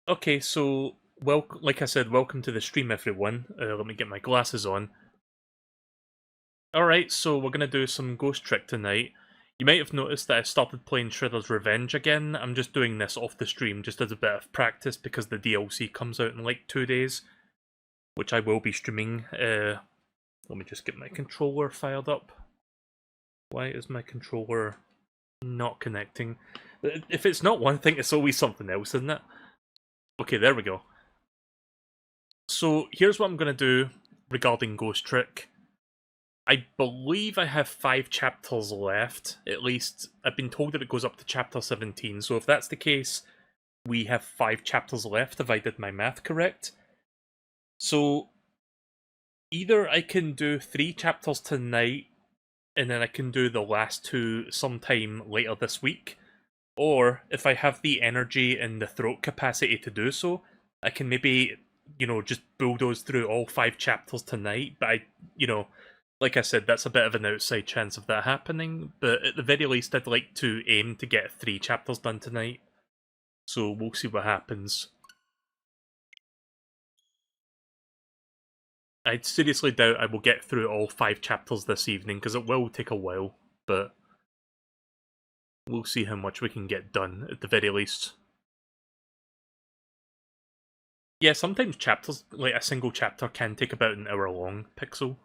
Okay, so, like I said, welcome to the stream, everyone. Let me get my glasses on. Alright, so we're gonna do some Ghost Trick tonight. You might have noticed that I started playing Shredder's Revenge again. I'm just doing this off the stream just as a bit of practice because the DLC comes out in like 2 days, which I will be streaming. Let me just get my controller fired up. Why is my controller not connecting? If it's not one thing, it's always something else, isn't it? Okay, there we go. So here's what I'm going to do regarding Ghost Trick. I believe I have 5 chapters left. At least, I've been told that it goes up to chapter 17. So if that's the case, we have 5 chapters left, if I did my math correct. So, either I can do 3 chapters tonight, and then I can do the last 2 sometime later this week. Or, if I have the energy and the throat capacity to do so, I can maybe, just bulldoze through all 5 chapters tonight. But like I said, that's a bit of an outside chance of that happening. But at the very least, I'd like to aim to get 3 chapters done tonight. So we'll see what happens. I seriously doubt I will get through all 5 chapters this evening, because it will take a while. But we'll see how much we can get done, at the very least. Yeah, sometimes chapters, like a single chapter, can take about an hour long, Pixel.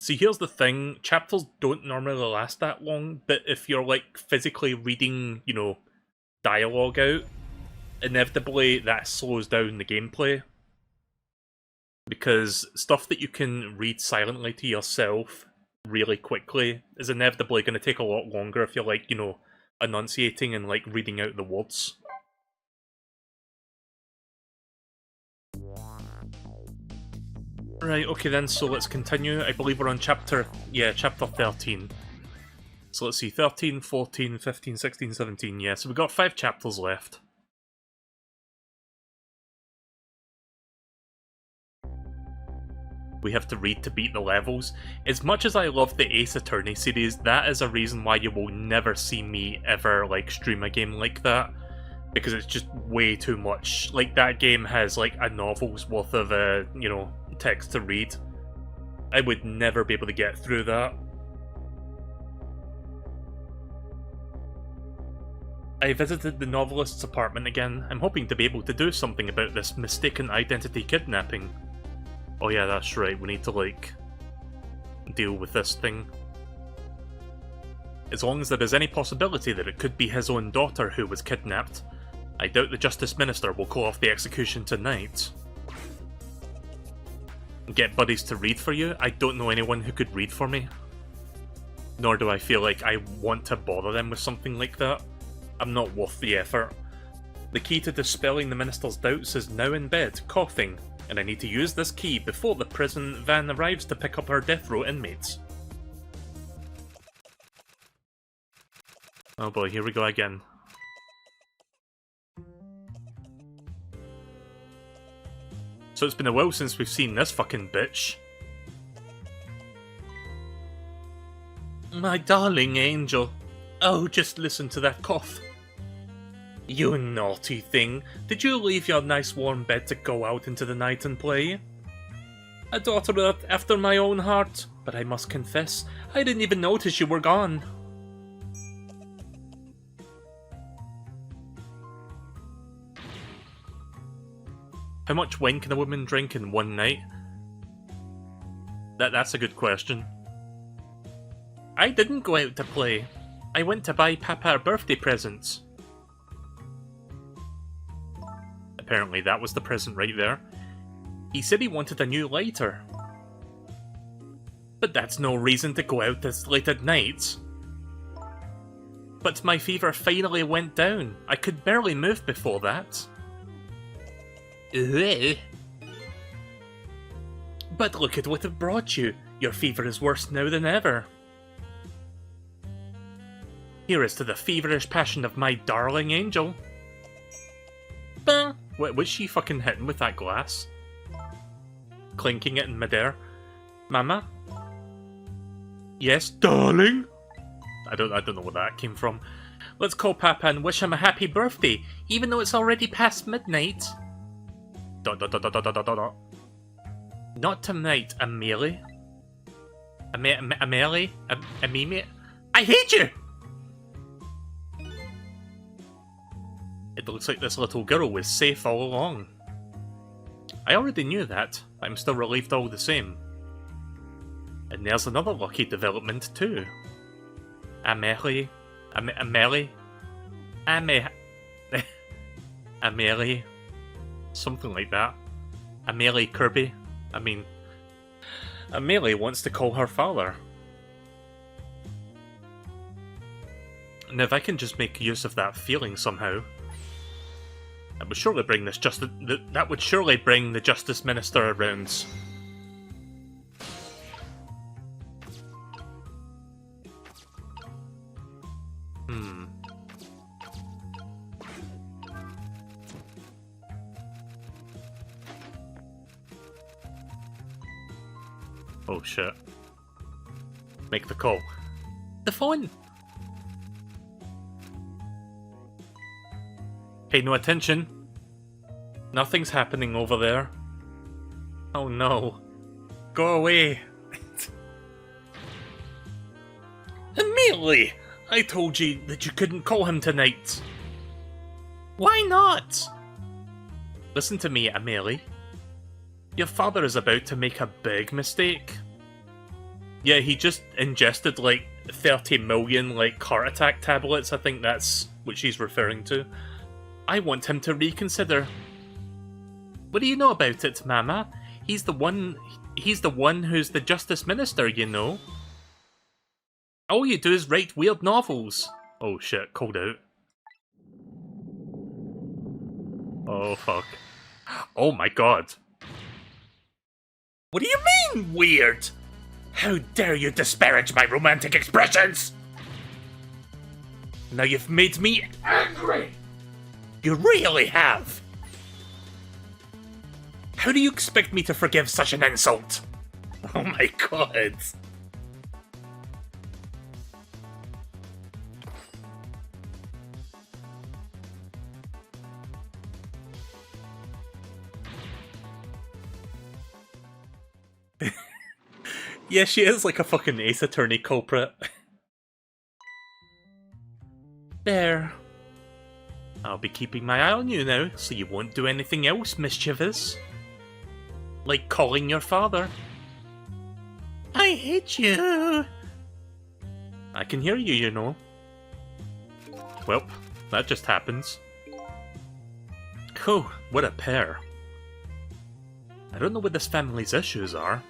See, here's the thing, chapters don't normally last that long, but if you're, like, physically reading, dialogue out, inevitably that slows down the gameplay. Because stuff that you can read silently to yourself really quickly is inevitably going to take a lot longer if you're, like, enunciating and, like, reading out the words. Right, okay then, so let's continue. I believe we're on chapter 13. So let's see, 13, 14, 15, 16, 17, yeah, so we've got 5 chapters left. We have to read to beat the levels. As much as I love the Ace Attorney series, that is a reason why you will never see me ever, like, stream a game like that. Because it's just way too much. Like, that game has, like, a novel's worth of, text to read. I would never be able to get through that. I visited the novelist's apartment again. I'm hoping to be able to do something about this mistaken identity kidnapping. Oh yeah, that's right, we need to, like, deal with this thing. As long as there is any possibility that it could be his own daughter who was kidnapped, I doubt the Justice Minister will call off the execution tonight. Get buddies to read for you? I don't know anyone who could read for me. Nor do I feel like I want to bother them with something like that. I'm not worth the effort. The key to dispelling the Minister's doubts is now in bed, coughing, and I need to use this key before the prison van arrives to pick up our death row inmates. Oh boy, here we go again. So it's been a while since we've seen this fucking bitch. My darling angel. Oh, just listen to that cough. You naughty thing. Did you leave your nice warm bed to go out into the night and play? A daughter after my own heart, but I must confess, I didn't even notice you were gone. How much wine can a woman drink in one night? That's a good question. I didn't go out to play. I went to buy Papa birthday presents. Apparently that was the present right there. He said he wanted a new lighter. But that's no reason to go out this late at night. But my fever finally went down. I could barely move before that. But look at what it brought you. Your fever is worse now than ever. Here is to the feverish passion of my darling angel. Bang! What was she fucking hitting with that glass? Clinking it in midair. Mama? Yes, darling? I don't know where that came from. Let's call Papa and wish him a happy birthday, even though it's already past midnight. ... Not tonight, Amelie. Amelie? Amimi? I hate you! It looks like this little girl was safe all along. I already knew that, but I'm still relieved all the same. And there's another lucky development too. Amelie... Amelie... Amelie... Something like that. MeleeKirby. I mean... Amelie wants to call her father. And if I can just make use of that feeling somehow, that would surely bring this that would surely bring the Justice Minister around. Oh shit. Make the call. The phone! Pay no attention. Nothing's happening over there. Oh no. Go away. Amelie! I told you that you couldn't call him tonight. Why not? Listen to me, Amelie. Your father is about to make a big mistake. Yeah, he just ingested like 30 million like heart attack tablets. I think that's what she's referring to. I want him to reconsider. What do you know about it, Mama? He's the one who's the Justice Minister, you know. All you do is write weird novels. Oh shit, called out. Oh fuck. Oh my god. What do you mean, weird? How dare you disparage my romantic expressions? Now you've made me angry! You really have! How do you expect me to forgive such an insult? Oh my god. Yeah, she is like a fucking Ace Attorney culprit. There. I'll be keeping my eye on you now, so you won't do anything else mischievous. Like calling your father. I hate you! I can hear you, you know. Welp, that just happens. Oh, what a pair. I don't know what this family's issues are,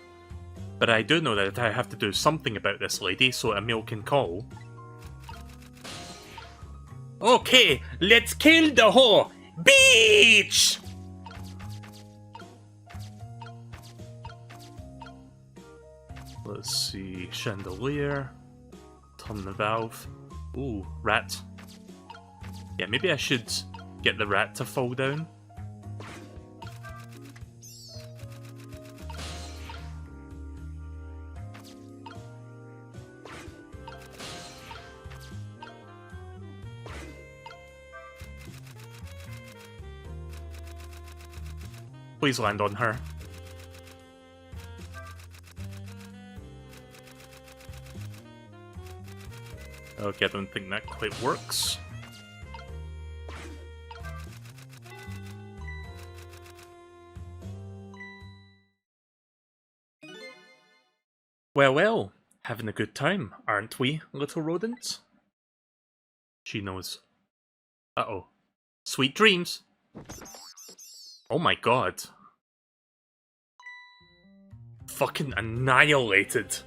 but I do know that I have to do something about this lady so Emil can call. Okay, let's kill the whore! Beach! Let's see, chandelier, turn the valve. Ooh, rat. Yeah, maybe I should get the rat to fall down. Please land on her. Okay, I don't think that quite works. Well, well, having a good time, aren't we, little rodent? She knows. Uh-oh. Sweet dreams! Oh my god. Fucking annihilated.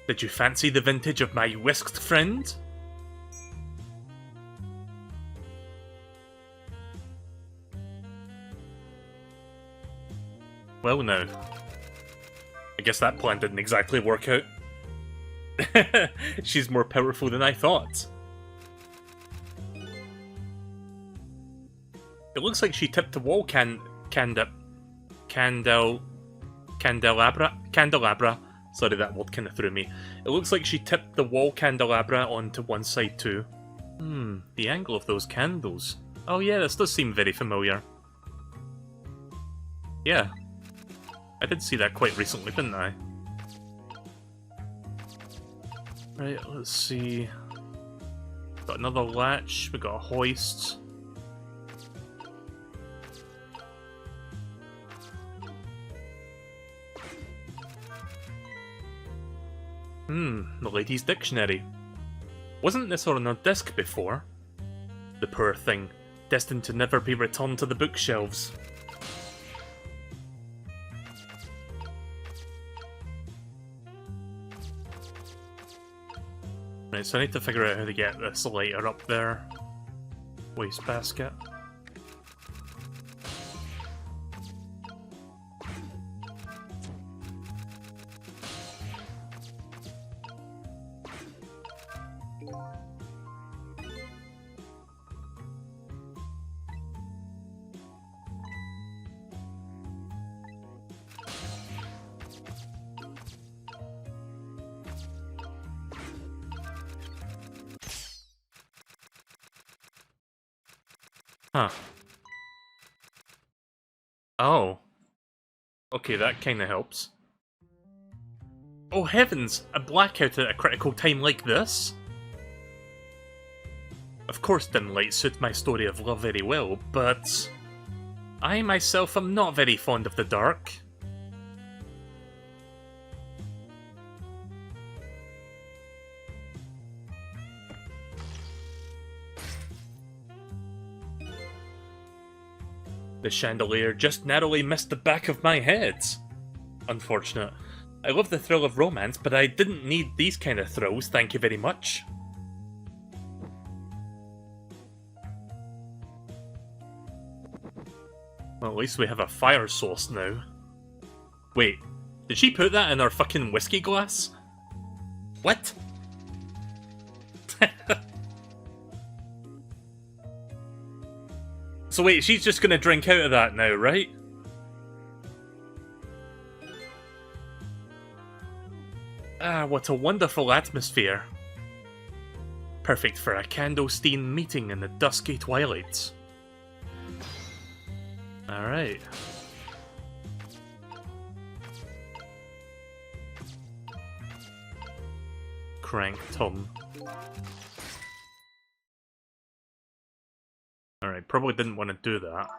Did you fancy the vintage of my whisked friend? Well now. I guess that plan didn't exactly work out. She's more powerful than I thought. It looks like she tipped the wall candelabra Sorry, that word kind of threw me. It looks like she tipped the wall candelabra onto one side too. The angle of those candles. Oh yeah, this does seem very familiar. Yeah. I did see that quite recently, didn't I? Right, let's see. Got another latch, we got a hoist. The lady's dictionary. Wasn't this on her desk before? The poor thing, destined to never be returned to the bookshelves. Right, so I need to figure out how to get this lighter up there. Wastebasket. Huh. Oh. Okay, that kinda helps. Oh heavens! A blackout at a critical time like this? Of course dim light suit my story of love very well, but... I myself am not very fond of the dark. The chandelier just narrowly missed the back of my head. Unfortunate. I love the thrill of romance, but I didn't need these kind of thrills, thank you very much. Well, at least we have a fire source now. Wait, did she put that in our fucking whiskey glass? What? So wait, she's just gonna drink out of that now, right? Ah, what a wonderful atmosphere. Perfect for a candlestein meeting in the dusky twilight. Alright. Crank Tom. Alright, probably didn't want to do that.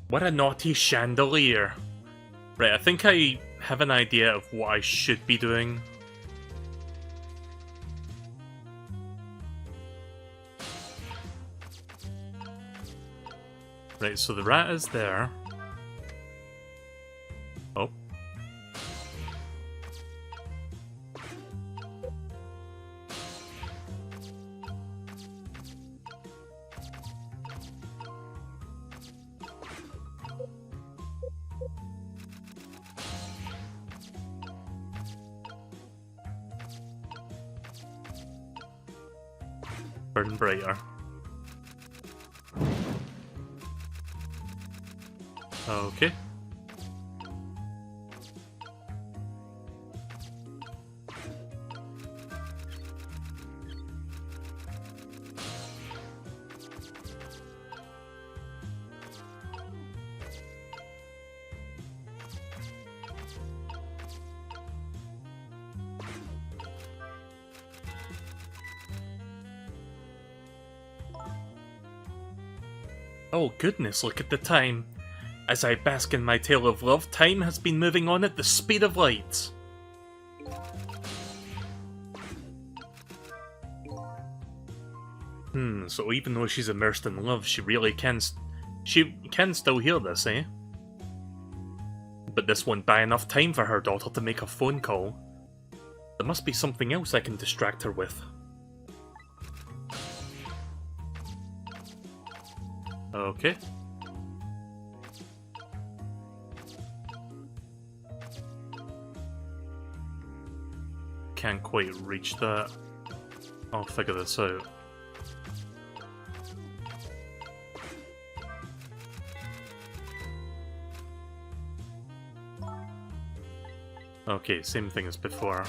What a naughty chandelier. Right, I think I have an idea of what I should be doing. Right, so the rat is there. Oh. Burn brighter. Okay. Oh goodness, look at the time. As I bask in my tale of love, time has been moving on at the speed of light. So even though she's immersed in love, she can still hear this, eh? But this won't buy enough time for her daughter to make a phone call. There must be something else I can distract her with. Okay. Can't quite reach that. I'll figure this out. Okay, same thing as before.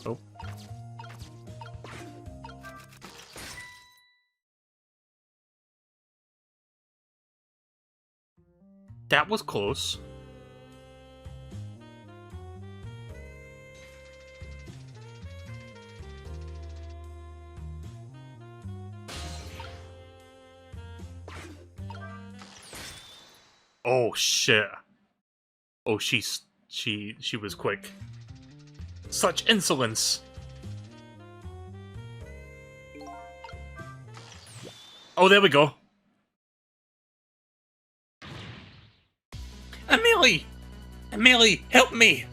Oh. That was close. Oh shit. Oh, she was quick. Such insolence. Oh, there we go. Melee! Melee, help me!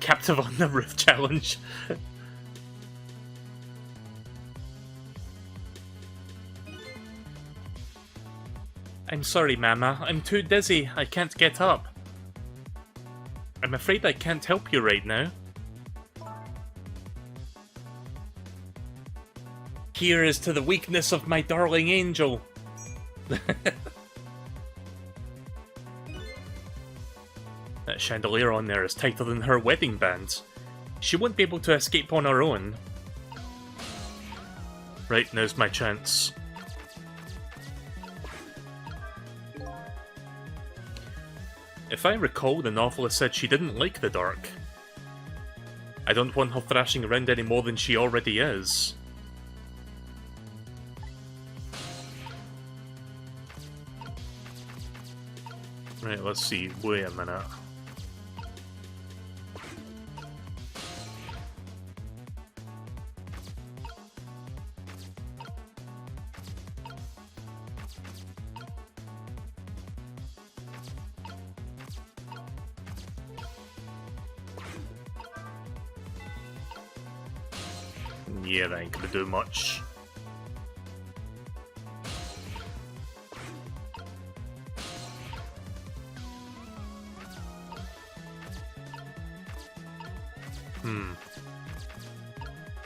Captive on the roof challenge. I'm sorry, Mama. I'm too dizzy. I can't get up. I'm afraid I can't help you right now. Here is to the weakness of my darling angel. That chandelier on there is tighter than her wedding band. She won't be able to escape on her own. Right, now's my chance. If I recall, the novelist said she didn't like the dark. I don't want her thrashing around any more than she already is. Right, let's see. Wait a minute. Yeah, that ain't gonna do much.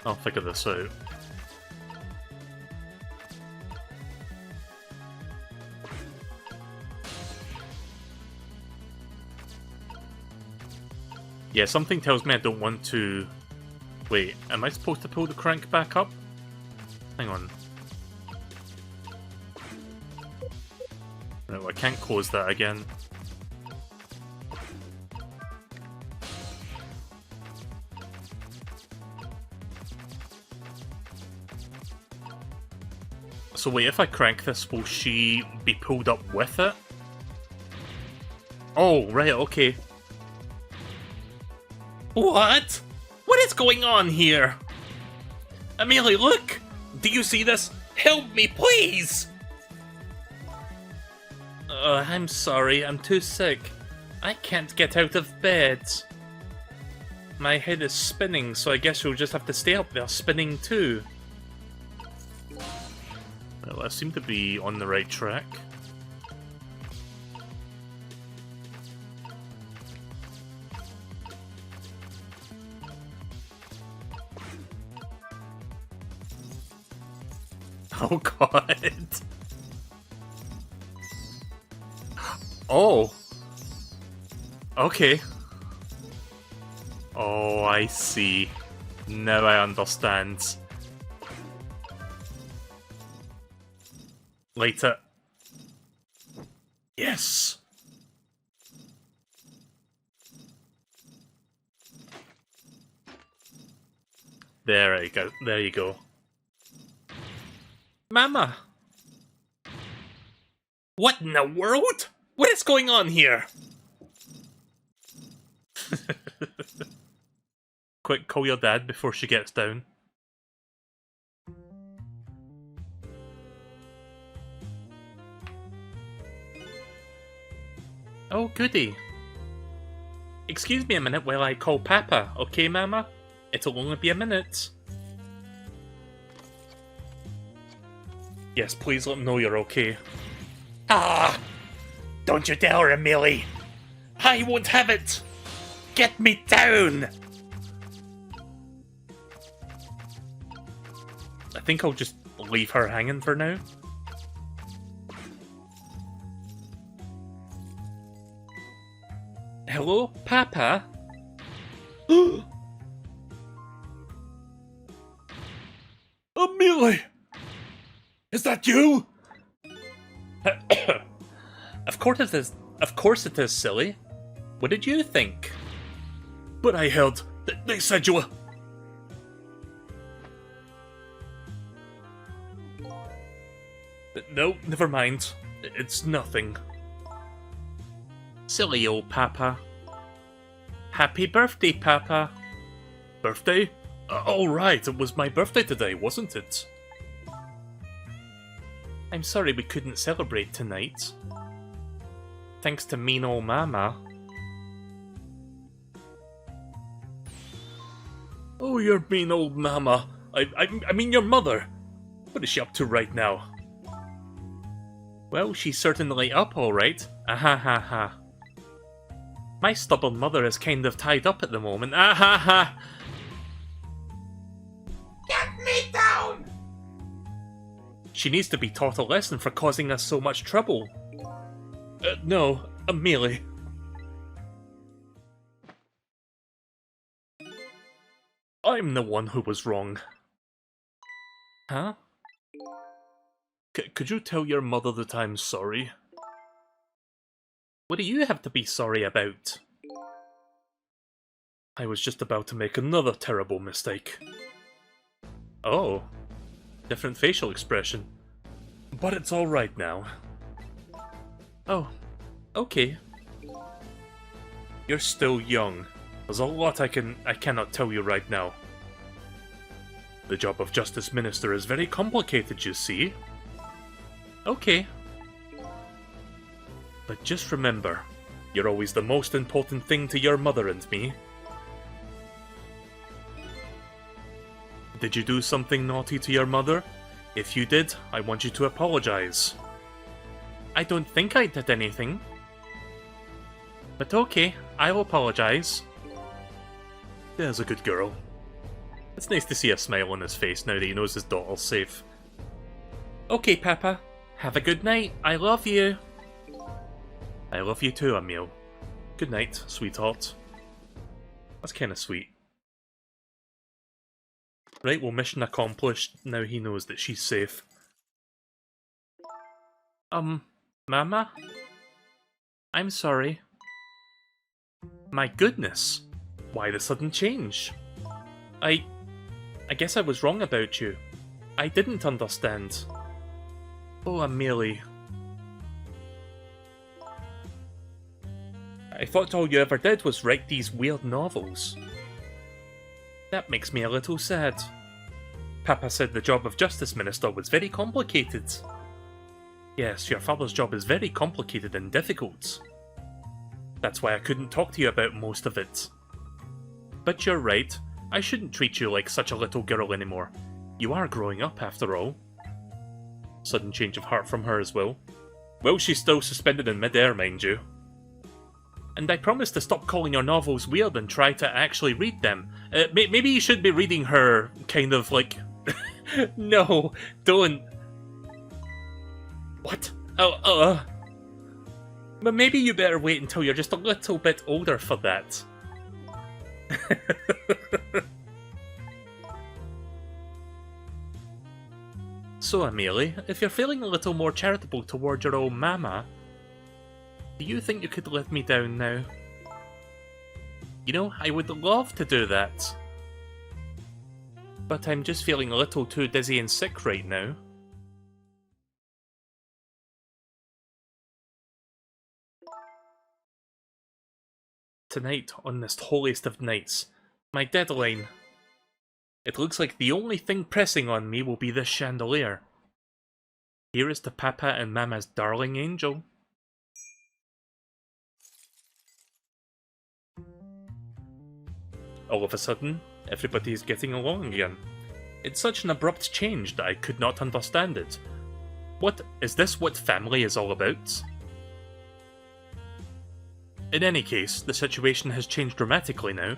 I'll figure this out. Yeah, something tells me I don't want to... Wait, am I supposed to pull the crank back up? Hang on. No, I can't close that again. So wait, if I crank this, will she be pulled up with it? Oh, right, okay. What? What is going on here? Melee, look! Do you see this? Help me, please! I'm sorry, I'm too sick. I can't get out of bed. My head is spinning, so I guess you'll just have to stay up there spinning too. Well, I seem to be on the right track. Oh god. Oh. Okay. Oh, I see. Now I understand. Later. Yes. There you go. There you go. Mama! What in the world? What is going on here? Quick, call your dad before she gets down. Oh, goody. Excuse me a minute while I call Papa, okay, Mama? It'll only be a minute. Yes, please let him know you're okay. Ah! Don't you tell her, Melee! I won't have it! Get me down! I think I'll just leave her hanging for now. Hello, Papa? Melee! Is that you? Of course it is. Of course it is, silly. What did you think? But I heard that they said you were... No, never mind. It's nothing. Silly old Papa. Happy birthday, Papa. Birthday? Oh right, it was my birthday today, wasn't it? I'm sorry we couldn't celebrate tonight. Thanks to mean old Mama. Oh, your mean old Mama. I mean your mother. What is she up to right now? Well, she's certainly up alright. Ahahaha. My stubborn mother is kind of tied up at the moment. Ahaha. Get me down! She needs to be taught a lesson for causing us so much trouble. No, Melee. I'm the one who was wrong. Huh? Could you tell your mother that I'm sorry? What do you have to be sorry about? I was just about to make another terrible mistake. Oh. Different facial expression. But it's alright now. Oh. Okay. You're still young. There's a lot I cannot tell you right now. The job of Justice Minister is very complicated, you see. Okay. But just remember, you're always the most important thing to your mother and me. Did you do something naughty to your mother? If you did, I want you to apologize. I don't think I did anything. But okay, I'll apologize. There's a good girl. It's nice to see a smile on his face now that he knows his daughter's safe. Okay, Papa. Have a good night. I love you. I love you too, Emil. Good night, sweetheart. That's kinda sweet. Right, well, mission accomplished. Now he knows that she's safe. Mama? I'm sorry. My goodness! Why the sudden change? I guess I was wrong about you. I didn't understand. Oh, Amelie. I thought all you ever did was write these weird novels. That makes me a little sad. Papa said the job of Justice Minister was very complicated. Yes, your father's job is very complicated and difficult. That's why I couldn't talk to you about most of it. But you're right, I shouldn't treat you like such a little girl anymore. You are growing up after all. Sudden change of heart from her as well. Well, she's still suspended in mid-air, mind you. And I promise to stop calling your novels weird and try to actually read them. Maybe you should be reading her kind of like... No, don't. What? But maybe you better wait until you're just a little bit older for that. So, Amelie, if you're feeling a little more charitable toward your old mama, do you think you could let me down now? You know, I would love to do that. But I'm just feeling a little too dizzy and sick right now. Tonight, on this holiest of nights, my deadline. It looks like the only thing pressing on me will be this chandelier. Here is to Papa and Mama's darling angel. All of a sudden, everybody is getting along again. It's such an abrupt change that I could not understand it. What is this what family is all about? In any case, the situation has changed dramatically now.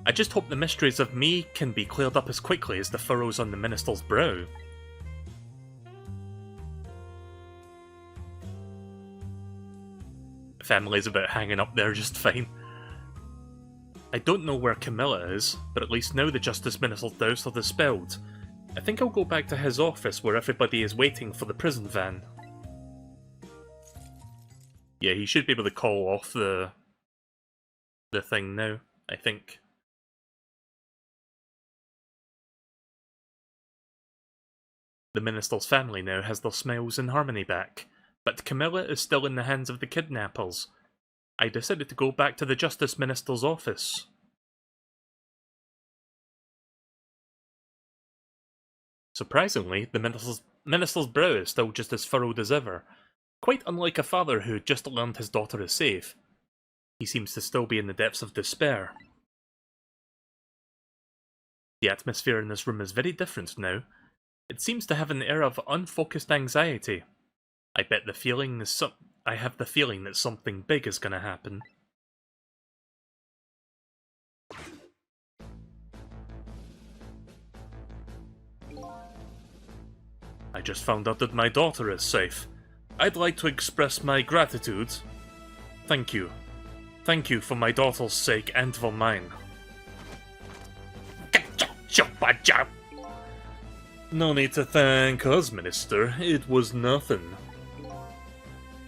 I just hope the mysteries of me can be cleared up as quickly as the furrows on the minister's brow. Family's about hanging up there just fine. I don't know where Camilla is, but at least now the Justice Minister's doubts are dispelled. I think I'll go back to his office where everybody is waiting for the prison van. Yeah, he should be able to call off the thing now, I think. The minister's family now has their smiles and harmony back, but Camilla is still in the hands of the kidnappers. I decided to go back to the Justice Minister's office. Surprisingly, the minister's brow is still just as furrowed as ever, quite unlike a father who just learned his daughter is safe. He seems to still be in the depths of despair. The atmosphere in this room is very different now. It seems to have an air of unfocused anxiety. I have the feeling that something big is gonna happen. I just found out that my daughter is safe. I'd like to express my gratitude. Thank you. Thank you for my daughter's sake and for mine. No need to thank us, Minister. It was nothing.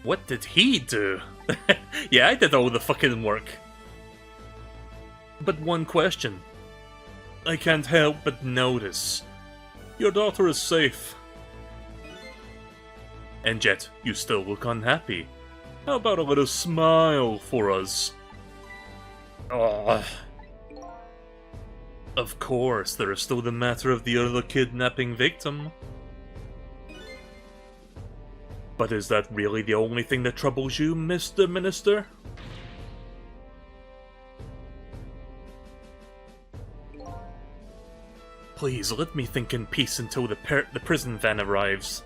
What did he do? Yeah, I did all the fucking work. But one question. I can't help but notice. Your daughter is safe. And yet, you still look unhappy. How about a little smile for us? Ugh. Of course, there is still the matter of the other kidnapping victim. But is that really the only thing that troubles you, Mr. Minister? Please, let me think in peace until the prison van arrives.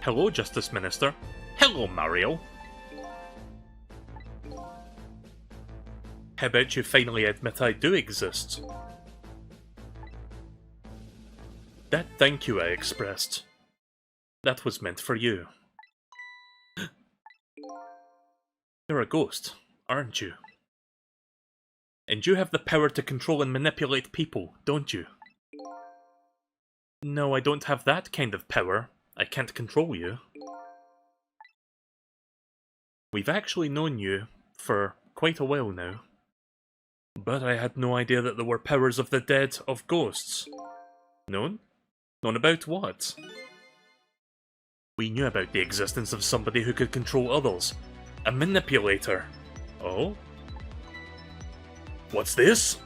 Hello, Justice Minister. Hello, Mario. How about you finally admit I do exist? That thank you I expressed, that was meant for you. You're a ghost, aren't you? And you have the power to control and manipulate people, don't you? No, I don't have that kind of power. I can't control you. We've actually known you for quite a while now. But I had no idea that there were powers of the dead of ghosts. Known? Known about what? We knew about the existence of somebody who could control others. A manipulator. Oh? What's this?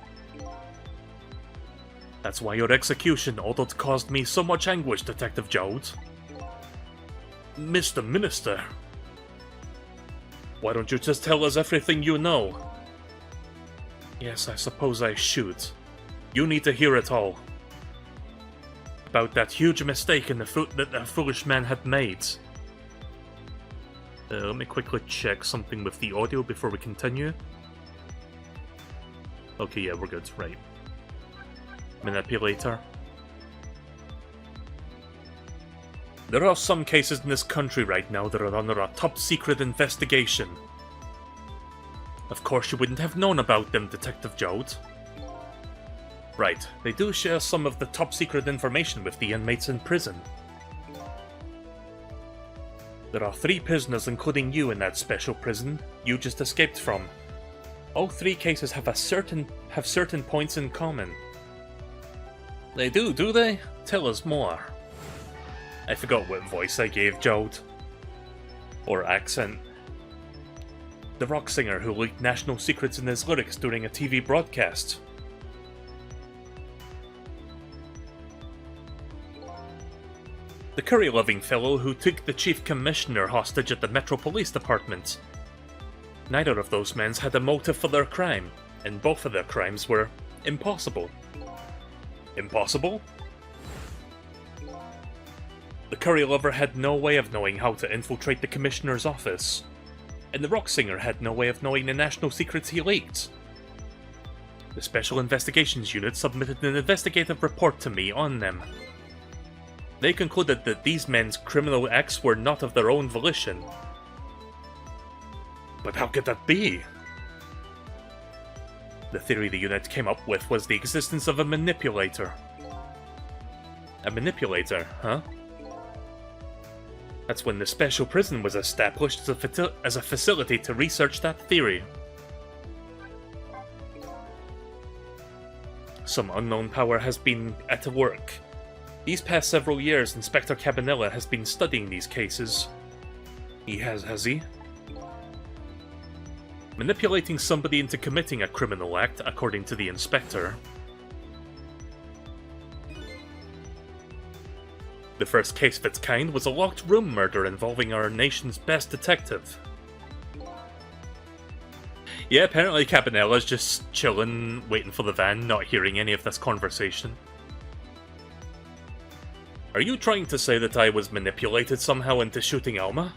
That's why your execution ordered caused me so much anguish, Detective Jowd. Mr. Minister. Why don't you just tell us everything you know? Yes, I suppose I should. You need to hear it all. About that huge mistake in that the foolish man had made. Let me quickly check something with the audio before we continue. Okay, yeah, we're good, right. Manipulator. There are some cases in this country right now that are under a top-secret investigation. Of course you wouldn't have known about them, Detective Jowd. Right, they do share some of the top-secret information with the inmates in prison. There are 3 prisoners, including you, in that special prison you just escaped from. All 3 cases have certain points in common. They do they? Tell us more. I forgot what voice I gave Jowd. Or accent. The rock singer who leaked national secrets in his lyrics during a TV broadcast. The curry-loving fellow who took the chief commissioner hostage at the Metro Police Department. Neither of those men had a motive for their crime. and both of their crimes were impossible. Impossible? The curry lover had no way of knowing how to infiltrate the commissioner's office, and the rock singer had no way of knowing the national secrets he leaked. The Special Investigations Unit submitted an investigative report to me on them. They concluded that these men's criminal acts were not of their own volition. But how could that be? The theory the unit came up with was the existence of a manipulator. A manipulator, huh? That's when the special prison was established as a facility to research that theory. Some unknown power has been at work. These past several years, Inspector Cabanela has been studying these cases. He has he? Manipulating somebody into committing a criminal act, according to the inspector. The first case of its kind was a locked room murder involving our nation's best detective. Yeah, apparently Cabanela's just chilling, waiting for the van, not hearing any of this conversation. Are you trying to say that I was manipulated somehow into shooting Alma?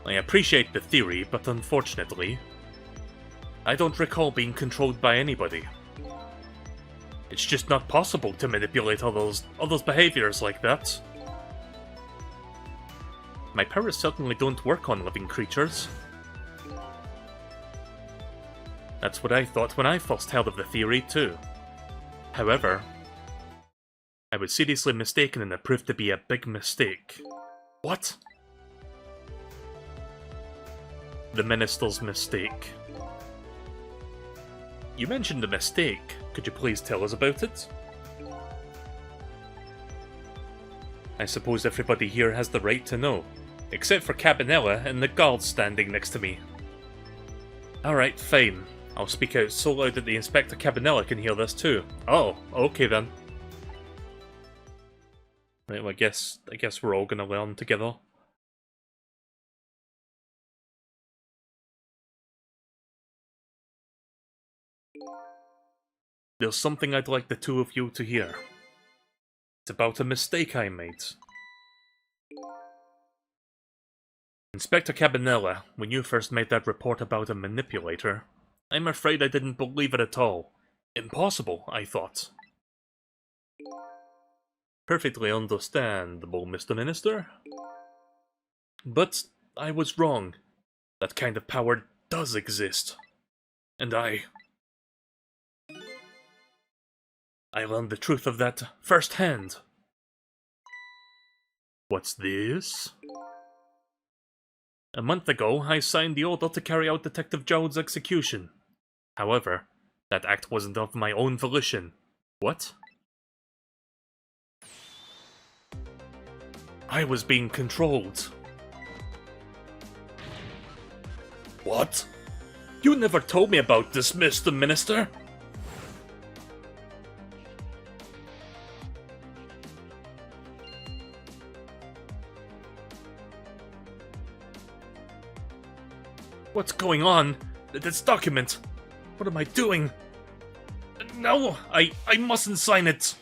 I appreciate the theory, but unfortunately, I don't recall being controlled by anybody. It's just not possible to manipulate others' behaviors like that. My powers certainly don't work on living creatures. That's what I thought when I first heard of the theory, too. However, I was seriously mistaken and it proved to be a big mistake. What? The Minister's mistake. You mentioned a mistake. Could you please tell us about it? I suppose everybody here has the right to know, except for Cabanela and the guards standing next to me. Alright, fine. I'll speak out so loud that the Inspector Cabanela can hear this too. Oh, okay then. Right, well, I guess we're all gonna learn together. There's something I'd like the two of you to hear. It's about a mistake I made. Inspector Cabanela, when you first made that report about a manipulator, I'm afraid I didn't believe it at all. Impossible, I thought. Perfectly understandable, Mr. Minister. But I was wrong. That kind of power does exist. And I learned the truth of that firsthand. What's this? A month ago, I signed the order to carry out Detective Jones' execution. However, that act wasn't of my own volition. What? I was being controlled. What? You never told me about this, Mr. Minister! What's going on? This document! What am I doing? No! I mustn't sign it!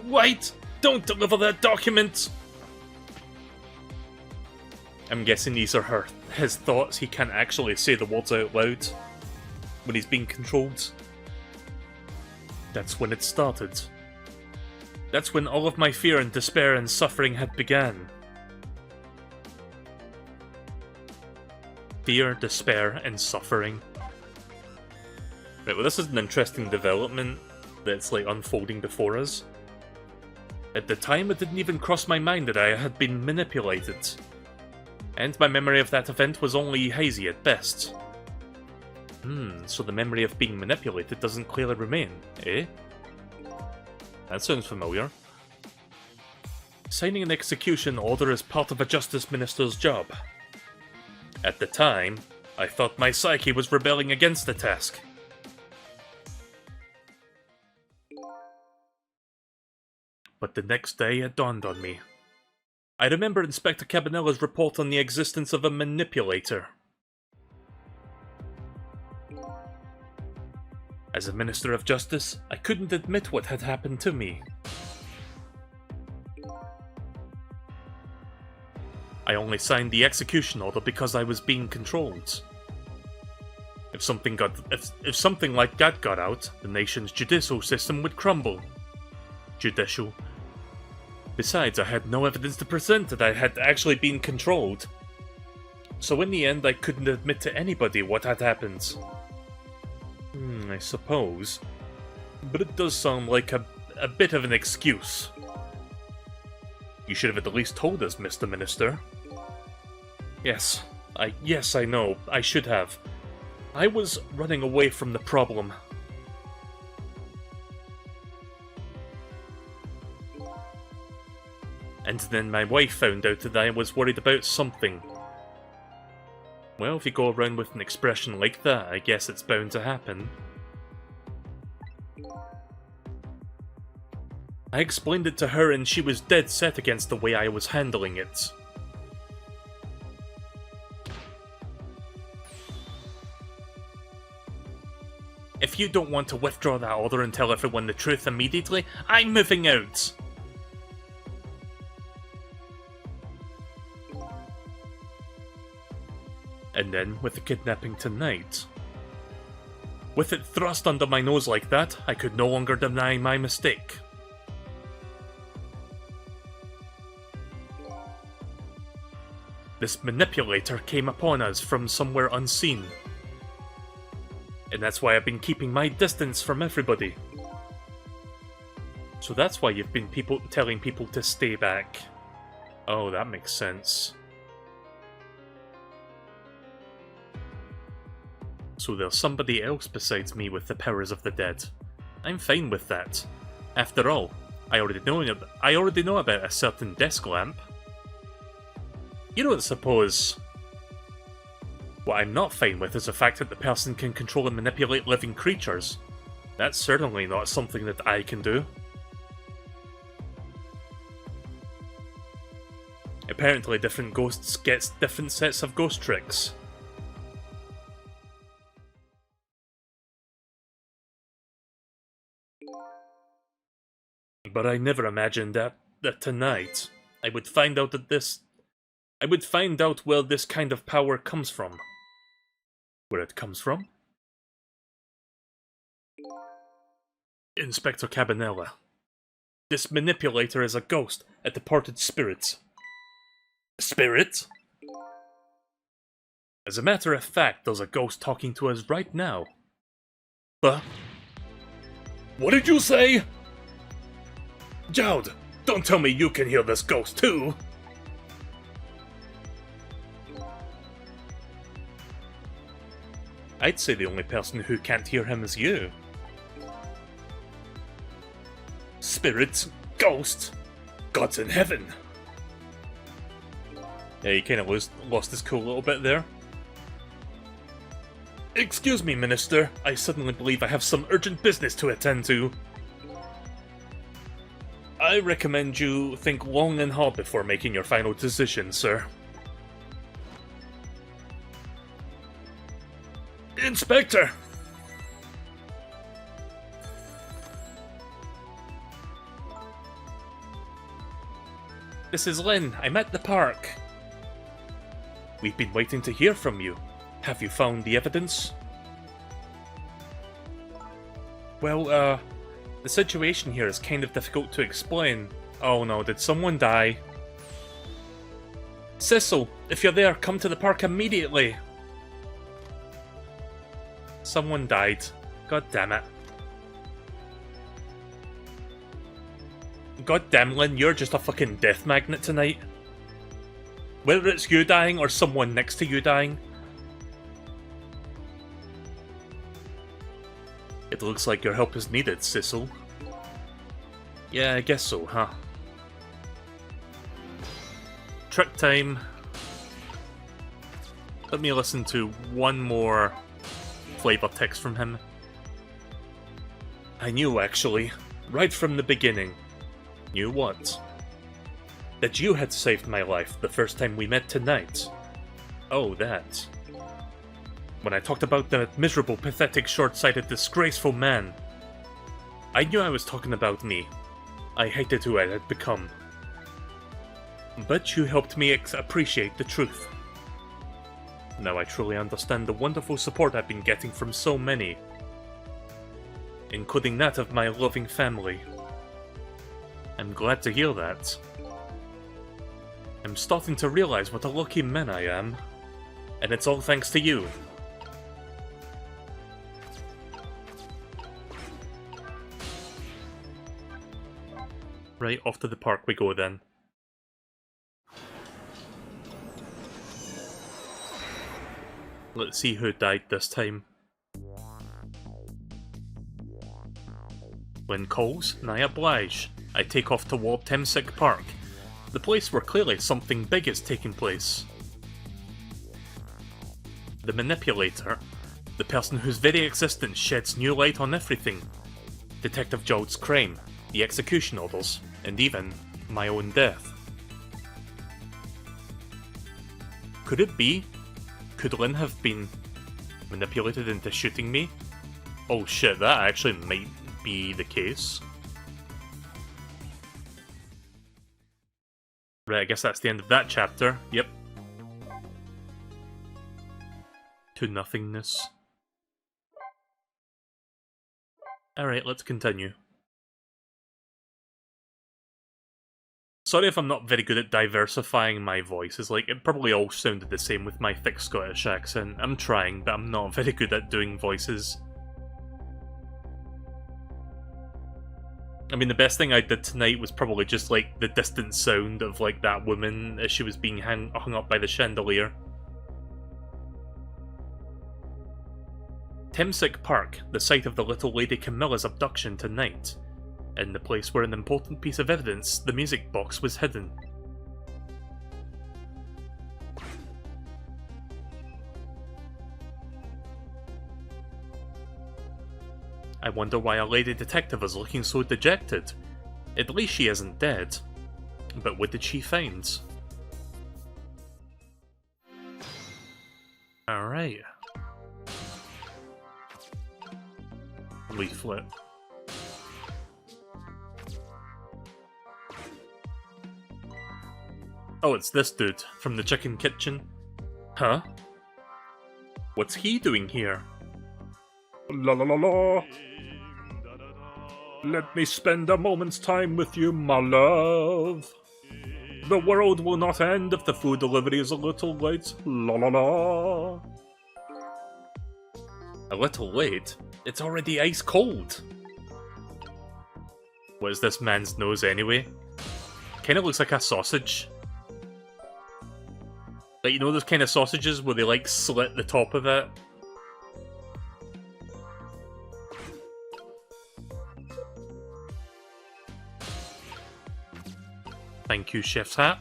Wait! Don't deliver that document! I'm guessing these are his thoughts. He can't actually say the words out loud when he's being controlled. That's when it started. That's when all of my fear and despair and suffering had begun. Fear, despair, and suffering. Right, well, this is an interesting development that's like unfolding before us. At the time, it didn't even cross my mind that I had been manipulated. And my memory of that event was only hazy at best. So the memory of being manipulated doesn't clearly remain, eh? That sounds familiar. Signing an execution order is part of a justice minister's job. At the time, I thought my psyche was rebelling against the task. But the next day it dawned on me. I remember Inspector Cabanella's report on the existence of a manipulator. As a Minister of Justice, I couldn't admit what had happened to me. I only signed the execution order because I was being controlled. If something like that got out, the nation's judicial system would crumble. Judicial. Besides, I had no evidence to present that I had actually been controlled. So in the end, I couldn't admit to anybody what had happened. I suppose. But it does sound like a bit of an excuse. You should have at least told us, Mr. Minister. Yes, I know. I should have. I was running away from the problem. And then my wife found out that I was worried about something. Well, if you go around with an expression like that, I guess it's bound to happen. I explained it to her and she was dead set against the way I was handling it. If you don't want to withdraw that order and tell everyone the truth immediately, I'm moving out! And then, with the kidnapping tonight. With it thrust under my nose like that, I could no longer deny my mistake. This manipulator came upon us from somewhere unseen. And that's why I've been keeping my distance from everybody. So that's why you've been telling people to stay back. Oh, that makes sense. So there's somebody else besides me with the powers of the dead. I'm fine with that. After all, I already know about a certain desk lamp. You don't suppose... What I'm not fine with is the fact that the person can control and manipulate living creatures. That's certainly not something that I can do. Apparently different ghosts get different sets of ghost tricks. But I never imagined that tonight I would find out where this kind of power comes from. Where it comes from? Inspector Cabanella. This manipulator is a ghost, a departed spirit. Spirit? As a matter of fact, there's a ghost talking to us right now. What did you say? Jowd, don't tell me you can hear this ghost too! I'd say the only person who can't hear him is you. Spirit, ghost, God's in heaven. Yeah, he kind of lost his cool a little bit there. Excuse me, Minister. I suddenly believe I have some urgent business to attend to. I recommend you think long and hard before making your final decision, sir. Inspector! This is Lynn. I'm at the park. We've been waiting to hear from you. Have you found the evidence? Well, the situation here is kind of difficult to explain. Oh no, did someone die? Sissel, if you're there, come to the park immediately! Someone died. God damn it. God damn, Lynn, you're just a fucking death magnet tonight. Whether it's you dying or someone next to you dying. It looks like your help is needed, Sissel. Yeah, I guess so, huh? Trick time. Let me listen to one more flavor text from him. I knew, actually, right from the beginning. Knew what? That you had saved my life the first time we met tonight. Oh, that. When I talked about the miserable, pathetic, short-sighted, disgraceful man, I knew I was talking about me. I hated who I had become. But you helped me appreciate the truth. Now I truly understand the wonderful support I've been getting from so many, including that of my loving family. I'm glad to hear that. I'm starting to realize what a lucky man I am, and it's all thanks to you. Right, off to the park we go then. Let's see who died this time. When calls, I oblige. I take off toward Temsick Park, the place where clearly something big is taking place. The manipulator, the person whose very existence sheds new light on everything. Detective Jolt's crime, the execution orders, and even my own death. Could it be? Could Lynn have been manipulated into shooting me? Oh shit, that actually might be the case. Right, I guess that's the end of that chapter. Yep. To nothingness. Alright, let's continue. Sorry if I'm not very good at diversifying my voices, like, it probably all sounded the same with my thick Scottish accent. I'm trying, but I'm not very good at doing voices. I mean, the best thing I did tonight was probably just, like, the distant sound of, like, that woman as she was being hung up by the chandelier. Temsick Park, the site of the little lady Camilla's abduction tonight. In the place where an important piece of evidence, the music box, was hidden. I wonder why a lady detective is looking so dejected. At least she isn't dead. But what did she find? Alright. Leaflet. Oh, it's this dude from the chicken kitchen. Huh? What's he doing here? La la la la. Let me spend a moment's time with you, my love. The world will not end if the food delivery is a little late. La la la. A little late? It's already ice cold. What is this man's nose anyway? Kinda looks like a sausage. Like, you know those kind of sausages where they, like, slit the top of it? Thank you, chef's hat.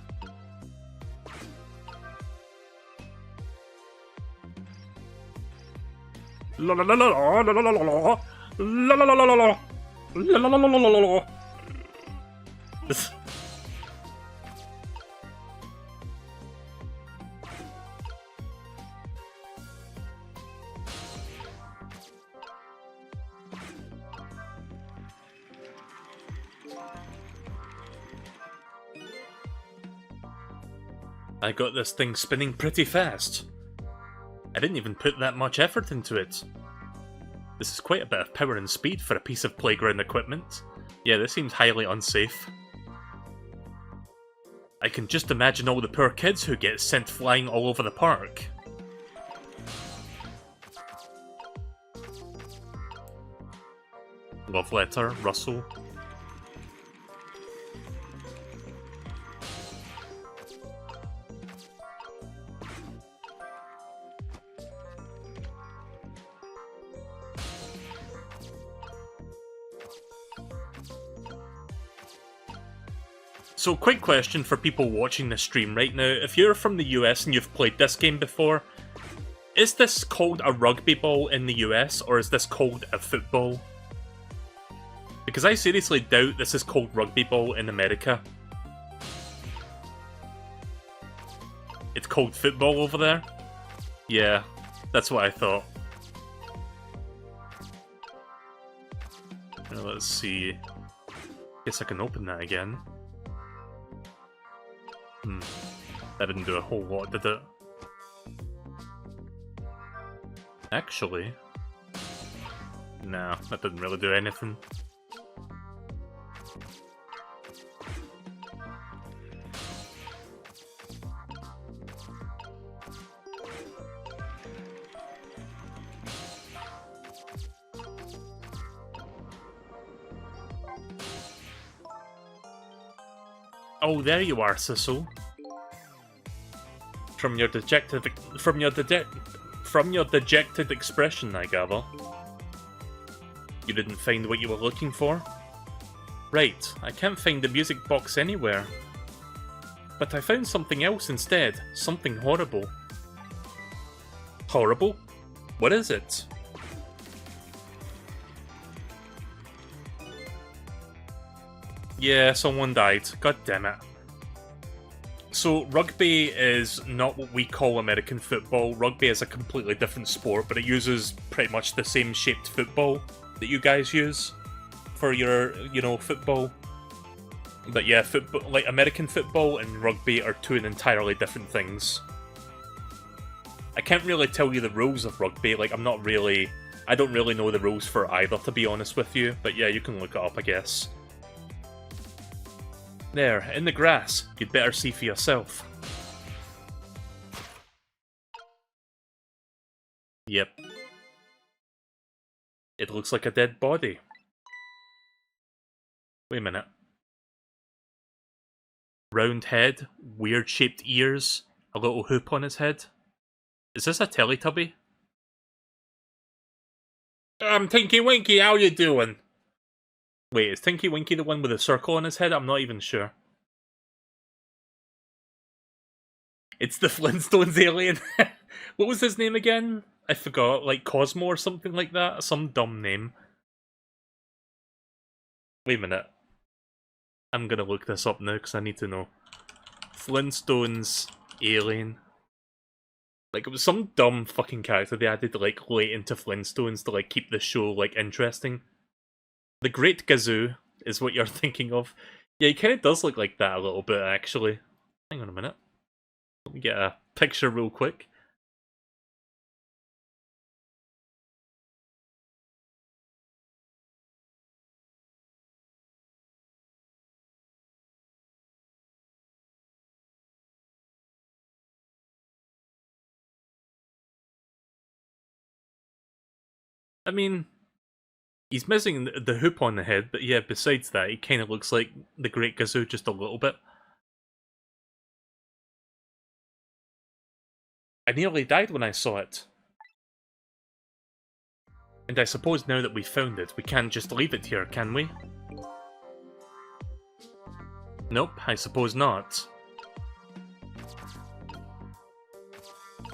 La la la la la la la la la la la la la la la la la la la la. I got this thing spinning pretty fast. I didn't even put that much effort into it. This is quite a bit of power and speed for a piece of playground equipment. Yeah, this seems highly unsafe. I can just imagine all the poor kids who get sent flying all over the park. Love letter, Russell. So, quick question for people watching this stream right now. If you're from the US and you've played this game before, is this called a rugby ball in the US, or is this called a football? Because I seriously doubt this is called rugby ball in America. It's called football over there? Yeah, that's what I thought. Now let's see. Guess I can open that again. That didn't do a whole lot, did it? Actually... nah, that didn't really do anything. Oh, there you are, Sissel. From your dejected expression, I gather. You didn't find what you were looking for? Right, I can't find the music box anywhere. But I found something else instead, something horrible. Horrible? What is it? Yeah, someone died. God damn it. So, rugby is not what we call American football. Rugby is a completely different sport, but it uses pretty much the same shaped football that you guys use for your, football. But yeah, football, like American football and rugby are two entirely different things. I can't really tell you the rules of rugby, like I don't really know the rules for either, to be honest with you, but yeah, you can look it up, I guess. There, in the grass. You'd better see for yourself. Yep. It looks like a dead body. Wait a minute. Round head, weird-shaped ears, a little hoop on his head. Is this a Teletubby? Tinky Winky, how you doing? Wait, is Tinky Winky the one with a circle on his head? I'm not even sure. It's the Flintstones alien. What was his name again? I forgot, like Cosmo or something like that? Some dumb name. Wait a minute. I'm gonna look this up now because I need to know. Flintstones alien. Like, it was some dumb fucking character they added like late into Flintstones to like keep the show like interesting. The Great Gazoo is what you're thinking of. Yeah, he kind of does look like that a little bit, actually. Hang on a minute. Let me get a picture real quick. I mean... he's missing the hoop on the head, but yeah, besides that, he kind of looks like the Great Gazoo just a little bit. I nearly died when I saw it. And I suppose now that we've found it, we can't just leave it here, can we? Nope, I suppose not.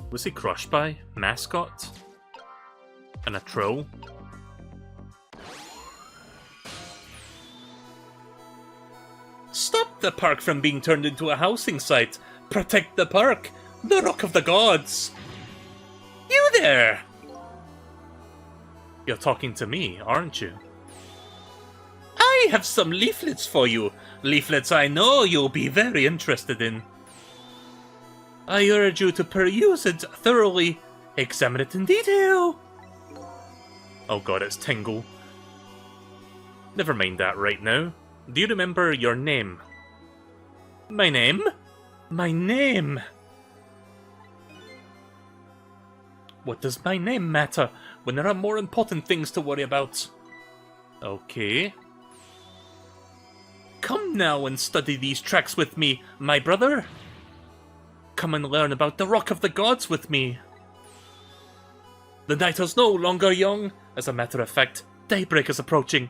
Was he crushed by? Mascot? And a troll? Stop the park from being turned into a housing site! Protect the park! The Rock of the Gods! You there! You're talking to me, aren't you? I have some leaflets for you. Leaflets I know you'll be very interested in. I urge you to peruse it thoroughly. Examine it in detail. Oh god, it's Tingle. Never mind that right now. Do you remember your name? My name? My name! What does my name matter when there are more important things to worry about? Okay. Come now and study these tracks with me, my brother. Come and learn about the Rock of the Gods with me. The night is no longer young. As a matter of fact, daybreak is approaching.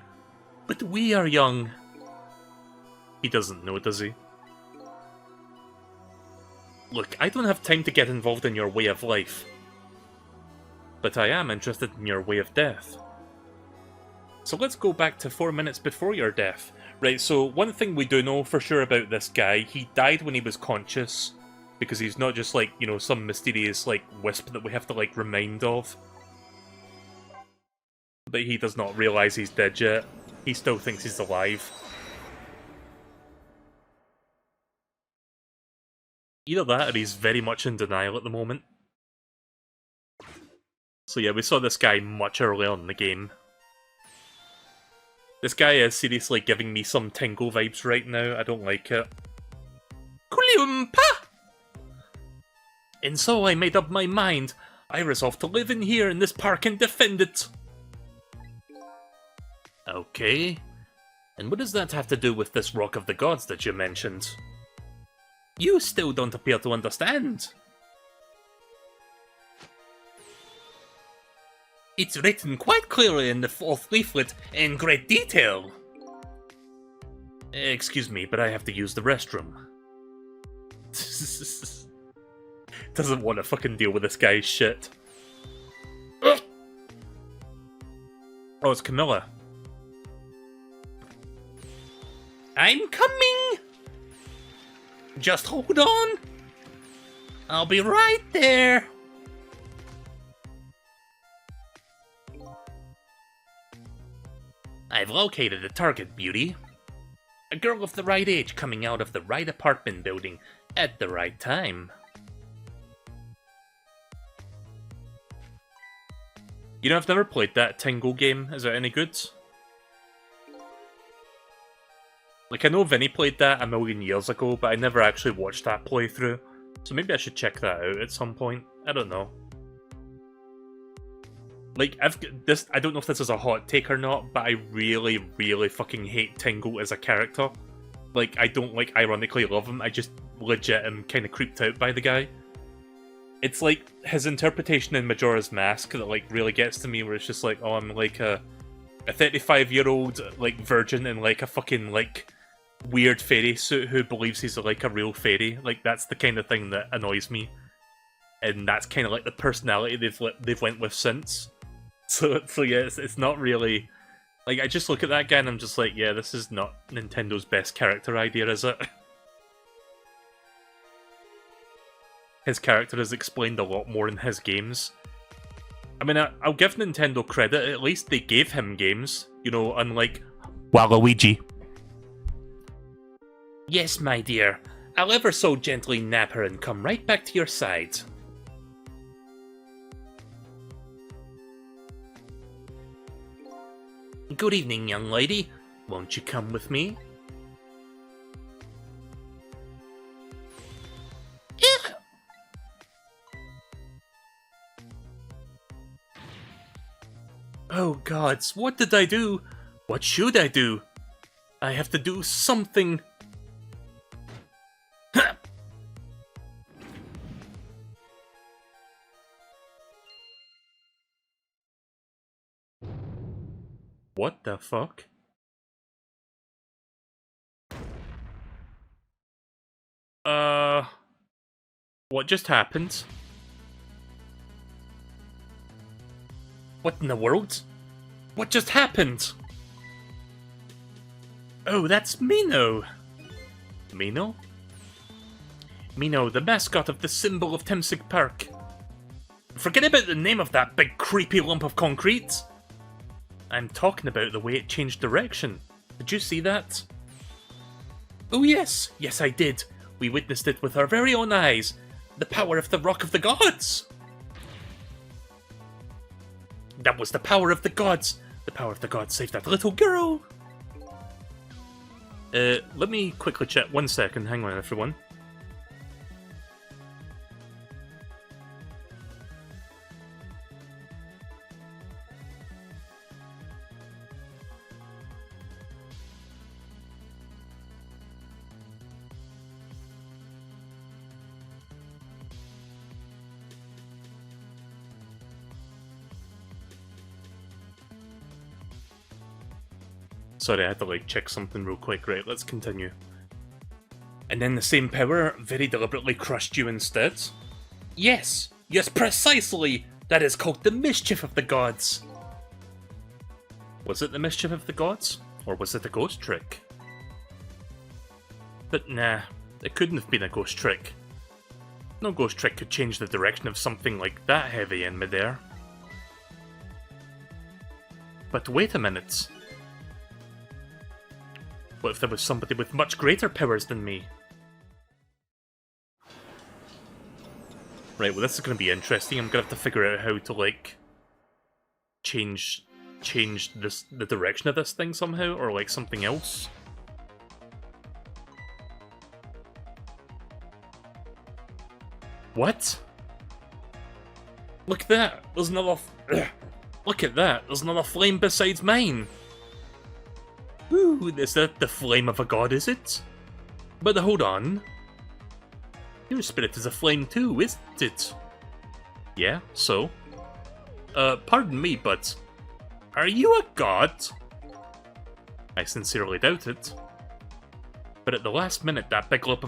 But we are young. He doesn't know, does he? Look, I don't have time to get involved in your way of life. but I am interested in your way of death. So let's go back to 4 minutes before your death. Right, so one thing we do know for sure about this guy, he died when he was conscious, because he's not just like, you know, some mysterious, like, wisp that we have to, like, remind of. But he does not realise he's dead yet. He still thinks he's alive. Either that, or he's very much in denial at the moment. So yeah, we saw this guy much earlier in the game. This guy is seriously giving me some Tingle vibes right now. I don't like it. Kuliumpa! And so I made up my mind. I resolved to live in here in this park and defend it. Okay. And what does that have to do with this Rock of the Gods that you mentioned? You still don't appear to understand. It's written quite clearly in the 4th leaflet in great detail. Excuse me, but I have to use the restroom. Doesn't want to fucking deal with this guy's shit. Ugh. Oh, it's Camilla. I'm coming! Just hold on. I'll be right there. I've located the target, beauty. A girl of the right age coming out of the right apartment building at the right time. You know, I've never played that Tingle game. Is it any good? Like, I know Vinny played that a million years ago, but I never actually watched that playthrough. So maybe I should check that out at some point. I don't know. Like, I don't know if this is a hot take or not, but I really, really fucking hate Tingle as a character. Like, I don't, like, ironically love him, I just legit am kind of creeped out by the guy. It's like his interpretation in Majora's Mask that, like, really gets to me, where it's just like, oh, I'm like a 35-year-old, like, virgin in, like, a fucking, like, weird fairy suit who believes he's, like, a real fairy. Like, that's the kind of thing that annoys me. And that's kind of, like, the personality they've went with since. So yeah, it's not really... Like, I just look at that guy and I'm just like, yeah, this is not Nintendo's best character idea, is it? His character is explained a lot more in his games. I mean, I'll give Nintendo credit, at least they gave him games, you know, unlike Waluigi. Yes, my dear. I'll ever so gently nap her and come right back to your side. Good evening, young lady. Won't you come with me? Oh gods, what did I do? What should I do? I have to do something. What the fuck? What just happened? What in the world? What just happened? Oh, that's Mino! Mino? Mino, the mascot of the symbol of Temsig Park. Forget about the name of that big creepy lump of concrete! I'm talking about the way it changed direction. Did you see that? Oh yes, yes I did. We witnessed it with our very own eyes. The power of the Rock of the Gods! That was the power of the gods! The power of the gods saved that little girl! Let me quickly check. 1 second, hang on everyone. Sorry, I had to like check something real quick. Right, let's continue. And then the same power very deliberately crushed you instead? Yes, yes, precisely! That is called the mischief of the gods. Was it the mischief of the gods? Or was it a ghost trick? But nah, it couldn't have been a ghost trick. No ghost trick could change the direction of something like that heavy in midair. But wait a minute. What if there was somebody with much greater powers than me? Right, well this is going to be interesting. I'm going to have to figure out how to, like, change the direction of this thing somehow, or like something else. What? Look at that! There's another... Look at that! There's another flame besides mine! Ooh, is that the flame of a god, is it? But hold on. Your spirit is a flame too, isn't it? Yeah, so? Pardon me, but... Are you a god? I sincerely doubt it. But at the last minute, that big lump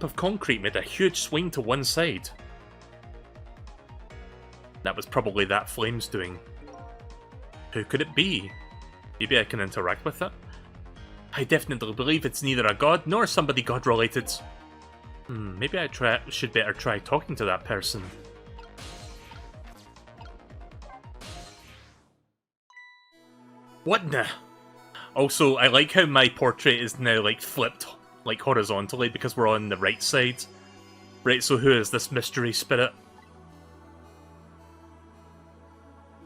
of concrete made a huge swing to one side. That was probably that flame's doing. Who could it be? Maybe I can interact with it? I definitely believe it's neither a god nor somebody god-related. Maybe I should better try talking to that person. What the? Also, I like how my portrait is now, like, flipped, like, horizontally because we're on the right side. Right, so who is this mystery spirit?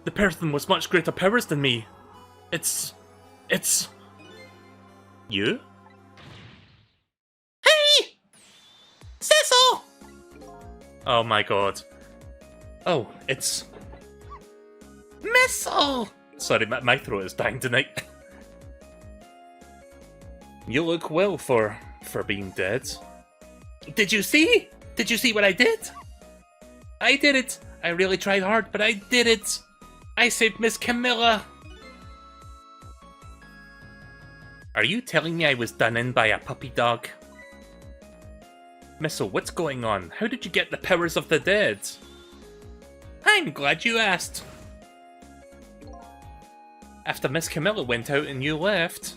The person with much greater powers than me. It's... You? Hey! Sissel! Oh my god. Oh, it's... Missile! Sorry, my throat is dying tonight. You look well for being dead. Did you see? Did you see what I did? I did it! I really tried hard, but I did it! I saved Miss Camilla! Are you telling me I was done in by a puppy dog? Missile, what's going on? How did you get the powers of the dead? I'm glad you asked. After Miss Camilla went out and you left...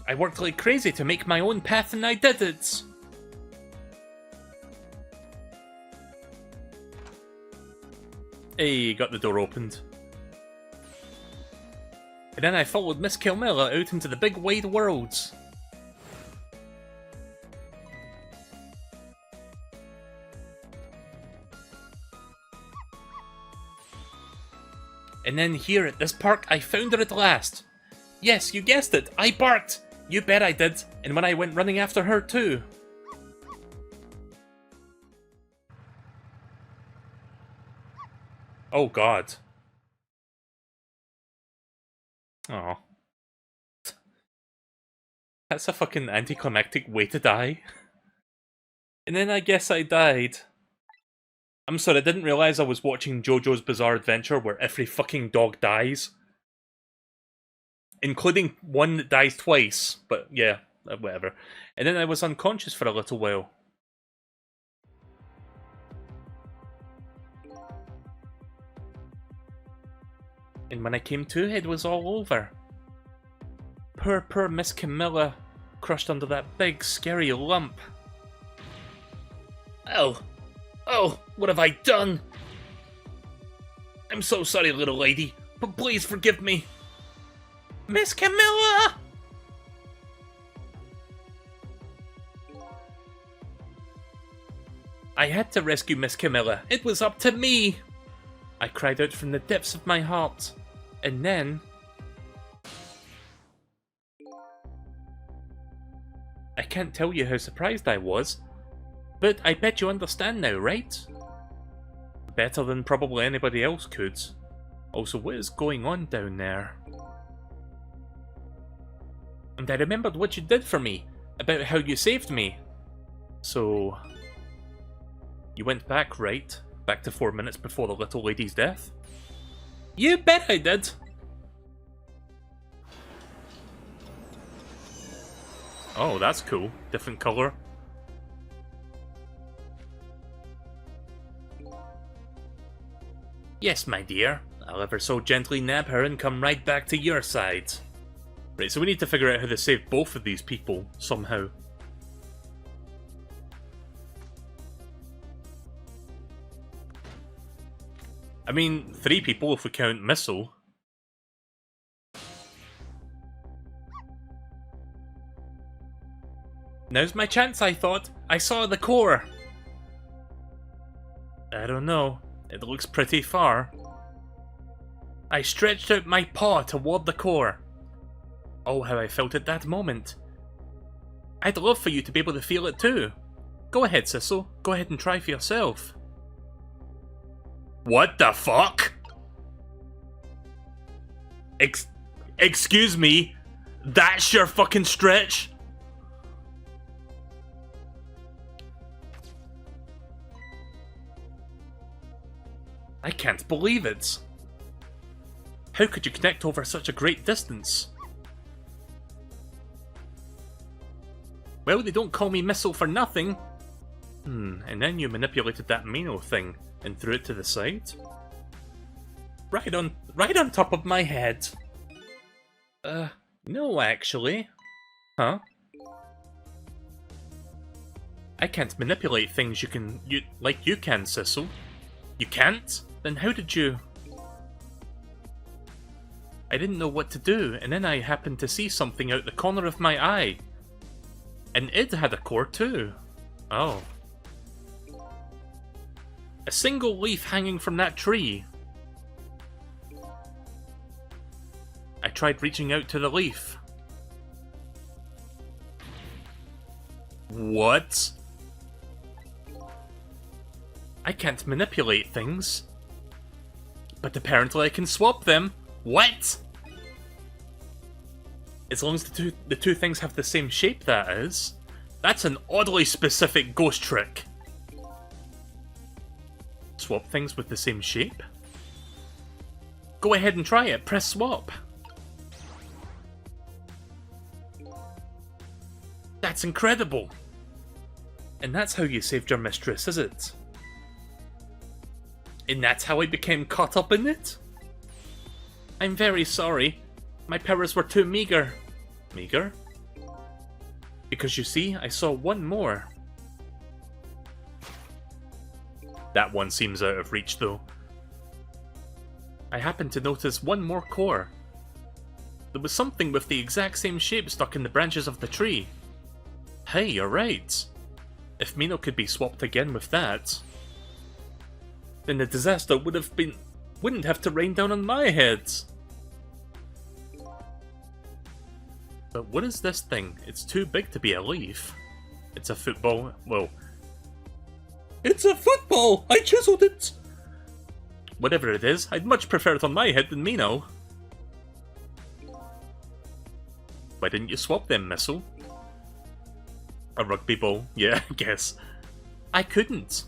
I worked like crazy to make my own path and I did it! Hey, got the door opened. And then I followed Miss Camilla out into the big wide worlds. And then here at this park, I found her at last. Yes, you guessed it, I barked! You bet I did, and when I went running after her too. Oh god. Aw. That's a fucking anticlimactic way to die. And then I guess I died. I'm sorry, I didn't realise I was watching JoJo's Bizarre Adventure where every fucking dog dies. Including one that dies twice, but yeah, whatever. And then I was unconscious for a little while. And when I came to, it was all over. Poor Miss Camilla, crushed under that big, scary lump. Oh, what have I done? I'm so sorry, little lady, but please forgive me. Miss Camilla! I had to rescue Miss Camilla. It was up to me. I cried out from the depths of my heart. And then... I can't tell you how surprised I was, but I bet you understand now, right? Better than probably anybody else could. Also, what is going on down there? And I remembered what you did for me, about how you saved me. So... you went back, right? Back to 4 minutes before the little lady's death? You bet I did! Oh, that's cool. Different colour. Yes, my dear. I'll ever so gently nab her and come right back to your side. Right, so we need to figure out how to save both of these people, somehow. I mean, 3 people if we count Missile. Now's my chance, I thought. I saw the core. I don't know. It looks pretty far. I stretched out my paw toward the core. Oh, how I felt at that moment. I'd love for you to be able to feel it too. Go ahead, Sissel. Go ahead and try for yourself. What the fuck? Excuse me? That's your fucking stretch? I can't believe it. How could you connect over such a great distance? Well, they don't call me Missile for nothing. And then you manipulated that Mino thing and threw it to the side? Right on top of my head. No actually. Huh? I can't manipulate things like you can, Sissel. You can't? Then how did you... I didn't know what to do, and then I happened to see something out the corner of my eye. And it had a core too. Oh. A single leaf hanging from that tree. I tried reaching out to the leaf. What? I can't manipulate things. But apparently I can swap them. What? As long as the two things have the same shape, that is. That's an oddly specific ghost trick. Swap things with the same shape? Go ahead and try it. Press swap. That's incredible. And that's how you saved your mistress, is it? And that's how I became caught up in it? I'm very sorry. My powers were too meager. Meager? Because you see, I saw one more. That one seems out of reach, though. I happened to notice one more core. There was something with the exact same shape stuck in the branches of the tree. Hey, you're right. If Mino could be swapped again with that, then the disaster wouldn't have to rain down on my head. But what is this thing? It's too big to be a leaf. It's a football. Well, it's a football! I chiseled it! Whatever it is, I'd much prefer it on my head than Mino. Why didn't you swap them, Missile? A rugby ball? Yeah, I guess. I couldn't.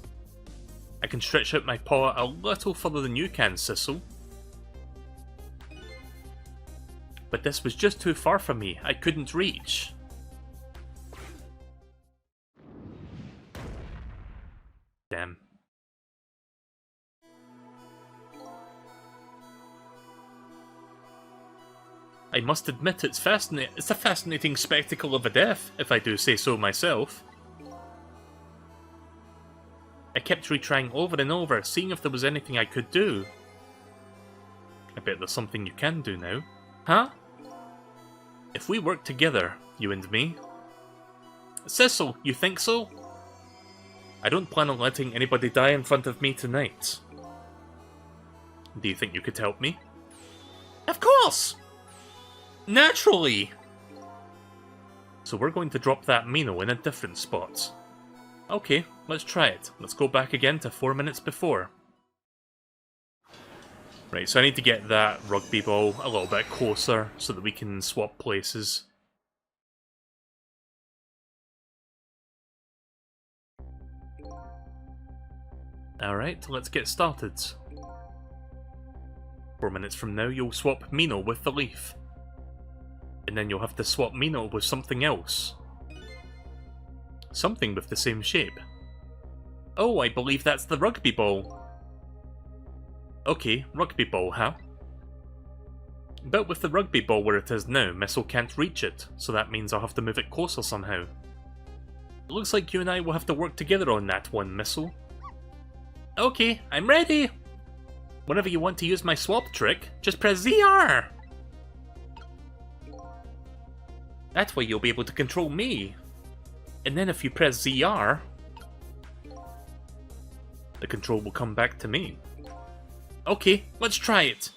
I can stretch out my paw a little further than you can, Sissel. But this was just too far from me. I couldn't reach. Damn. I must admit it's a fascinating spectacle of a death, if I do say so myself. I kept retrying over and over, seeing if there was anything I could do. I bet there's something you can do now. Huh? If we work together, you and me... Sissel, you think so? I don't plan on letting anybody die in front of me tonight. Do you think you could help me? Of course! Naturally! So we're going to drop that Mino in a different spot. Okay, let's try it. Let's go back again to 4 minutes before. Right, so I need to get that rugby ball a little bit closer so that we can swap places. Alright, let's get started. 4 minutes from now, you'll swap Mino with the leaf. And then you'll have to swap Mino with something else. Something with the same shape. Oh, I believe that's the rugby ball. Okay, rugby ball, huh? But with the rugby ball where it is now, Missile can't reach it, so that means I'll have to move it closer somehow. It looks like you and I will have to work together on that one, Missile. Okay, I'm ready! Whenever you want to use my swap trick, just press ZR! That way you'll be able to control me. And then if you press ZR, the control will come back to me. Okay, let's try it.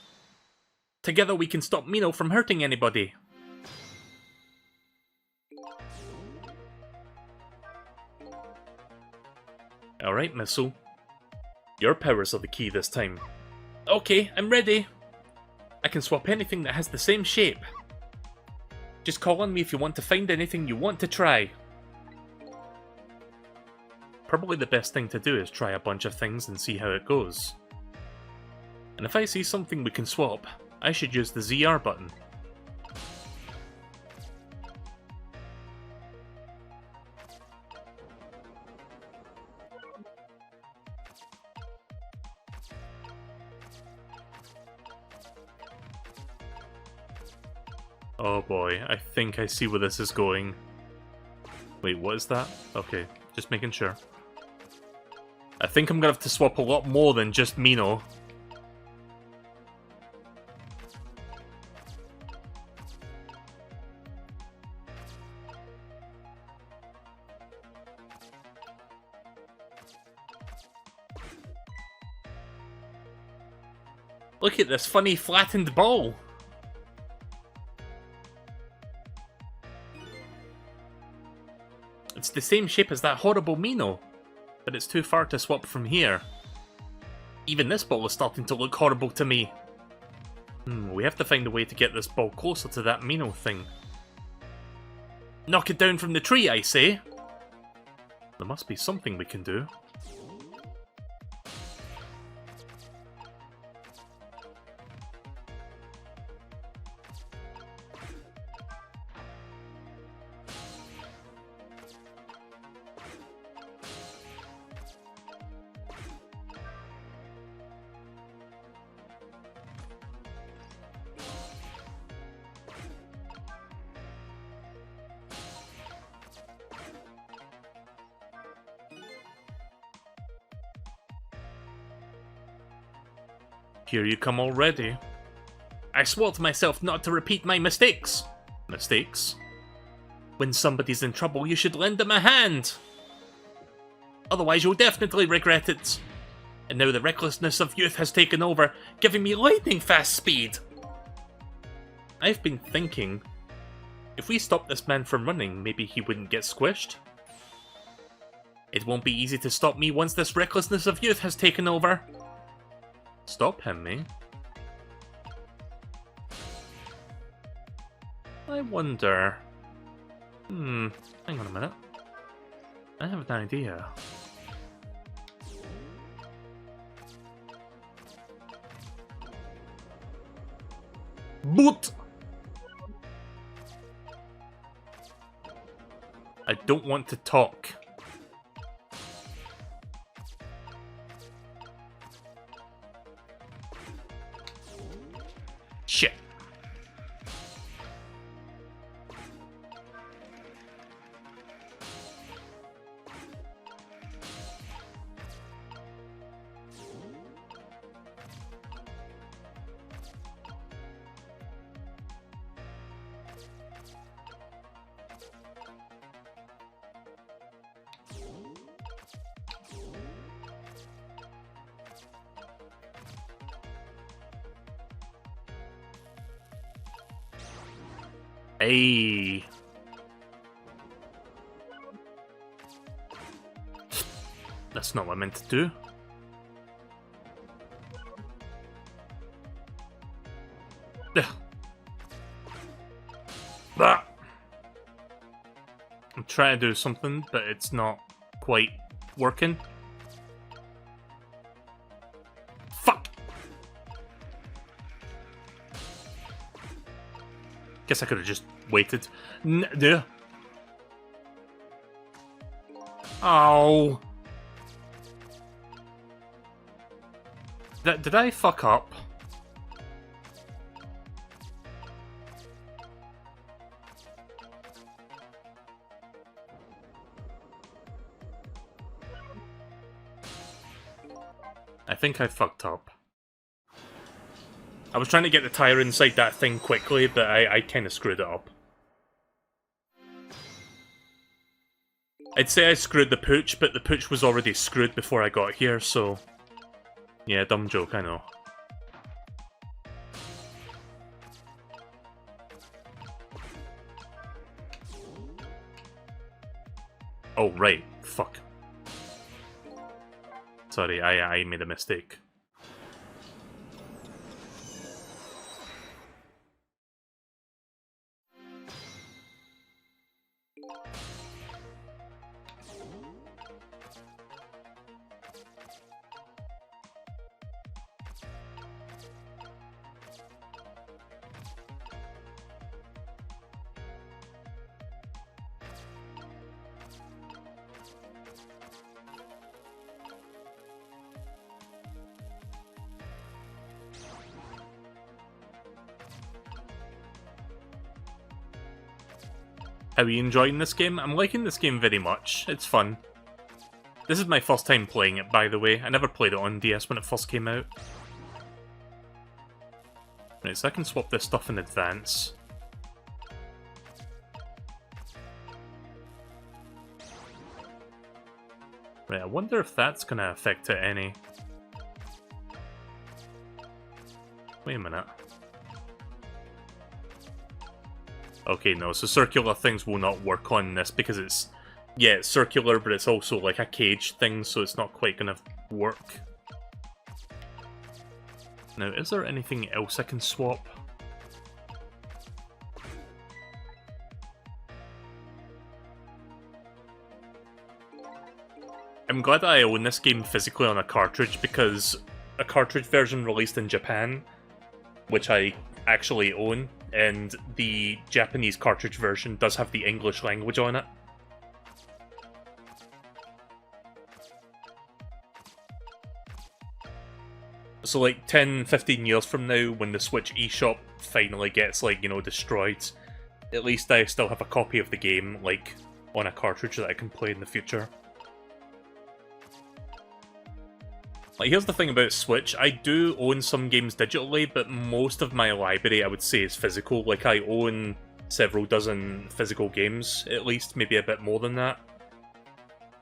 Together we can stop Mino from hurting anybody. Alright, Missile. Your powers are the key this time. Okay, I'm ready. I can swap anything that has the same shape. Just call on me if you want to find anything you want to try. Probably the best thing to do is try a bunch of things and see how it goes. And if I see something we can swap, I should use the ZR button. Oh boy, I think I see where this is going. Wait, what is that? Okay, just making sure. I think I'm gonna have to swap a lot more than just Mino. Look at this funny flattened ball! It's the same shape as that horrible Mino, but it's too far to swap from here. Even this ball is starting to look horrible to me. We have to find a way to get this ball closer to that Mino thing. Knock it down from the tree, I say! There must be something we can do. Here you come already. I swore to myself not to repeat my mistakes. Mistakes? When somebody's in trouble, you should lend them a hand. Otherwise, you'll definitely regret it. And now the recklessness of youth has taken over, giving me lightning fast speed. I've been thinking, if we stop this man from running, maybe he wouldn't get squished. It won't be easy to stop me once this recklessness of youth has taken over. Stop him, eh? I wonder... hang on a minute. I have an idea. But I don't want to talk. Shit. Hey. That's not what I meant to do. Ugh. Ah. I'm trying to do something, but it's not quite working. Fuck! Guess I could have just waited. Yeah. Oh. Did I fuck up? I think I fucked up. I was trying to get the tire inside that thing quickly, but I kind of screwed it up. I'd say I screwed the pooch, but the pooch was already screwed before I got here, so... Yeah, dumb joke, I know. Oh, right. Fuck. Sorry, I made a mistake. How are you enjoying this game? I'm liking this game very much. It's fun. This is my first time playing it, by the way. I never played it on DS when it first came out. Right, so I can swap this stuff in advance. Right, I wonder if that's gonna affect it any. Wait a minute. Okay, no, so circular things will not work on this because it's... Yeah, it's circular, but it's also like a cage thing, so it's not quite gonna work. Now, is there anything else I can swap? I'm glad that I own this game physically on a cartridge, because a cartridge version released in Japan, which I actually own, and the Japanese cartridge version does have the English language on it. So like 10, 15 years from now, when the Switch eShop finally gets, like, you know, destroyed, at least I still have a copy of the game, like, on a cartridge that I can play in the future. Like, here's the thing about Switch, I do own some games digitally, but most of my library, I would say, is physical. Like, I own several dozen physical games, at least, maybe a bit more than that.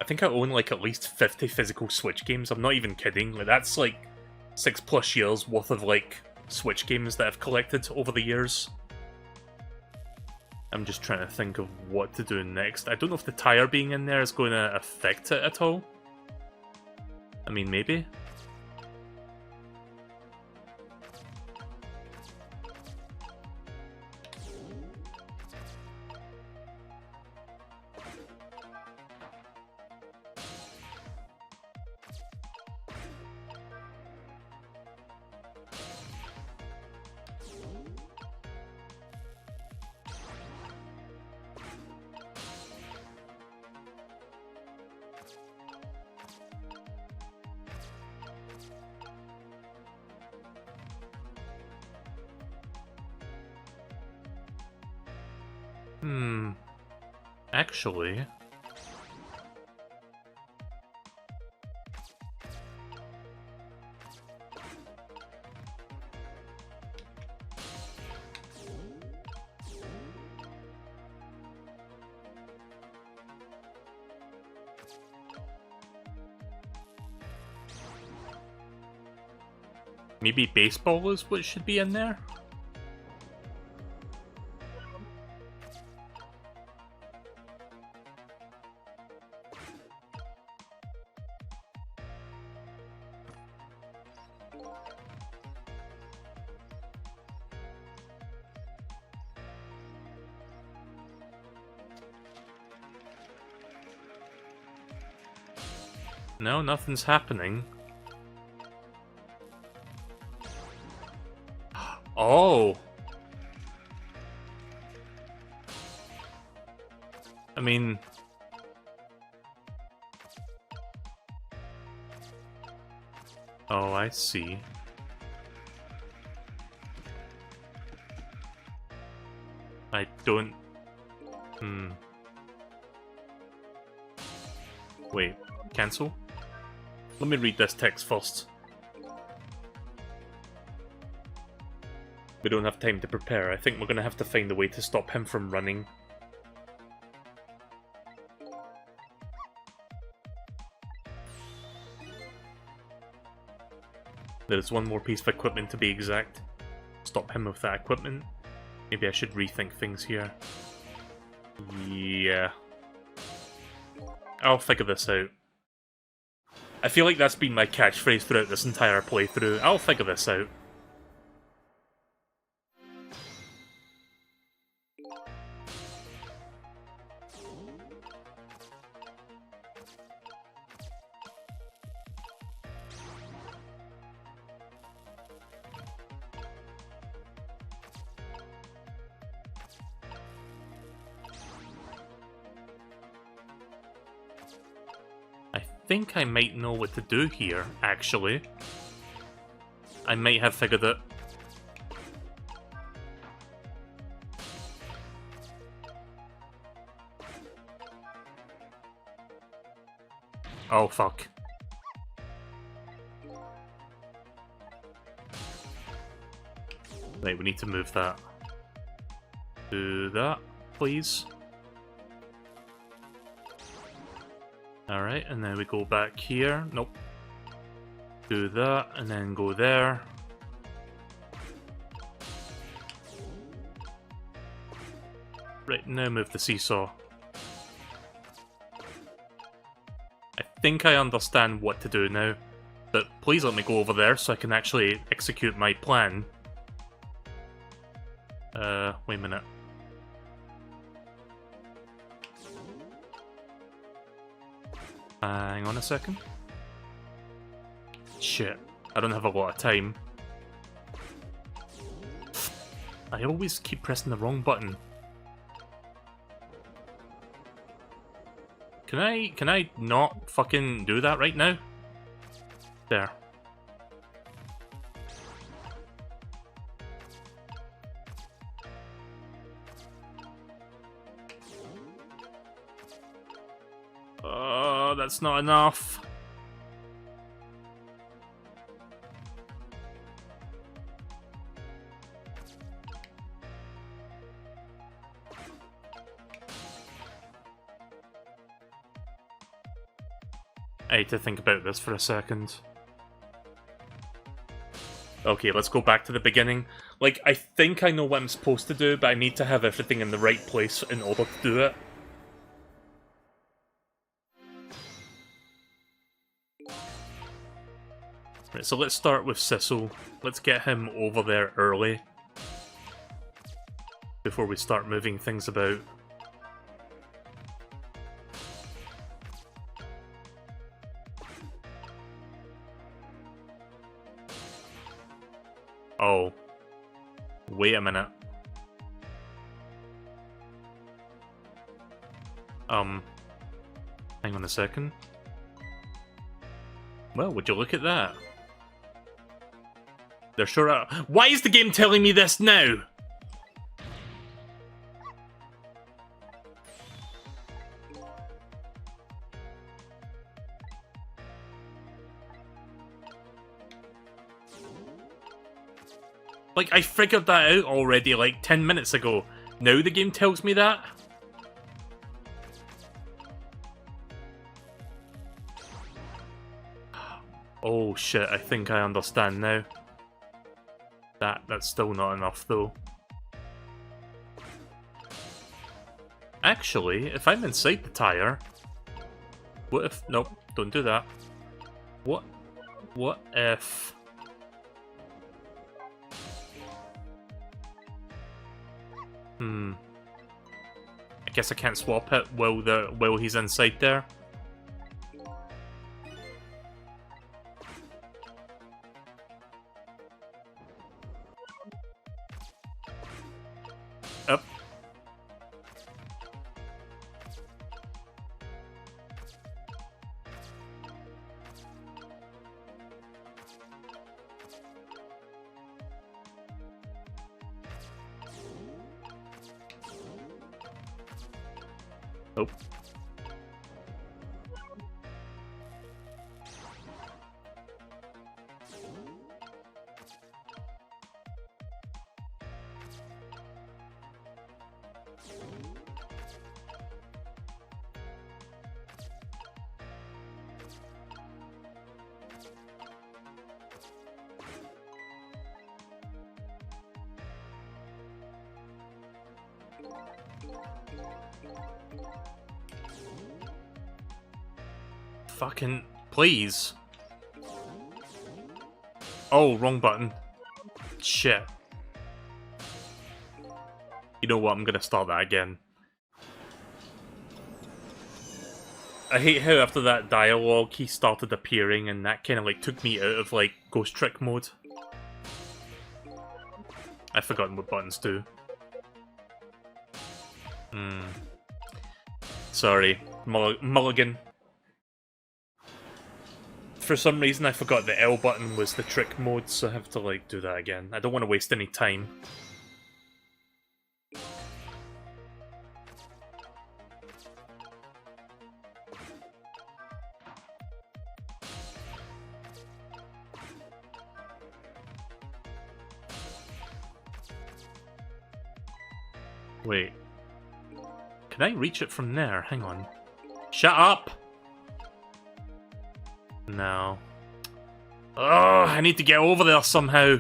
I think I own, like, at least 50 physical Switch games, I'm not even kidding. Like, that's, like, 6+ years worth of, like, Switch games that I've collected over the years. I'm just trying to think of what to do next. I don't know if the tire being in there is going to affect it at all. I mean, maybe. Actually... maybe baseball is what should be in there? No, nothing's happening. Oh! I mean... Oh, I see. I don't... Wait, cancel? Let me read this text first. We don't have time to prepare. I think we're gonna have to find a way to stop him from running. There's one more piece of equipment to be exact. Stop him with that equipment. Maybe I should rethink things here. Yeah. I'll figure this out. I feel like that's been my catchphrase throughout this entire playthrough. I'll figure this out. I think I might know what to do here, actually. I might have figured it. Oh, fuck. Right, we need to move that. Do that, please. Alright, and then we go back here. Nope. Do that, and then go there. Right, now move the seesaw. I think I understand what to do now, but please let me go over there so I can actually execute my plan. Wait a minute. Hang on a second. Shit, I don't have a lot of time. I always keep pressing the wrong button. Can I not fucking do that right now? There. That's not enough. I need to think about this for a second. Okay, let's go back to the beginning. Like, I think I know what I'm supposed to do, but I need to have everything in the right place in order to do it. Right, so let's start with Sissel. Let's get him over there early. Before we start moving things about. Oh. Wait a minute. Hang on a second. Well, would you look at that? They're sure are. Why is the game telling me this now? Like, I figured that out already like 10 minutes ago. Now the game tells me that? Oh shit, I think I understand now. That's still not enough though. Actually, if I'm inside the tire... What if... Nope, don't do that. What if... I guess I can't swap it while he's inside there. Up. Oh. Fucking please. Oh, wrong button. Shit. You know what, I'm gonna start that again. I hate how after that dialogue he started appearing and that kind of like took me out of like Ghost Trick mode. I've forgotten what buttons do. Sorry, Mulligan. For some reason I forgot the L button was the trick mode, so I have to like do that again. I don't want to waste any time. Wait. Can I reach it from there? Hang on. Shut up! No. Oh, I need to get over there somehow.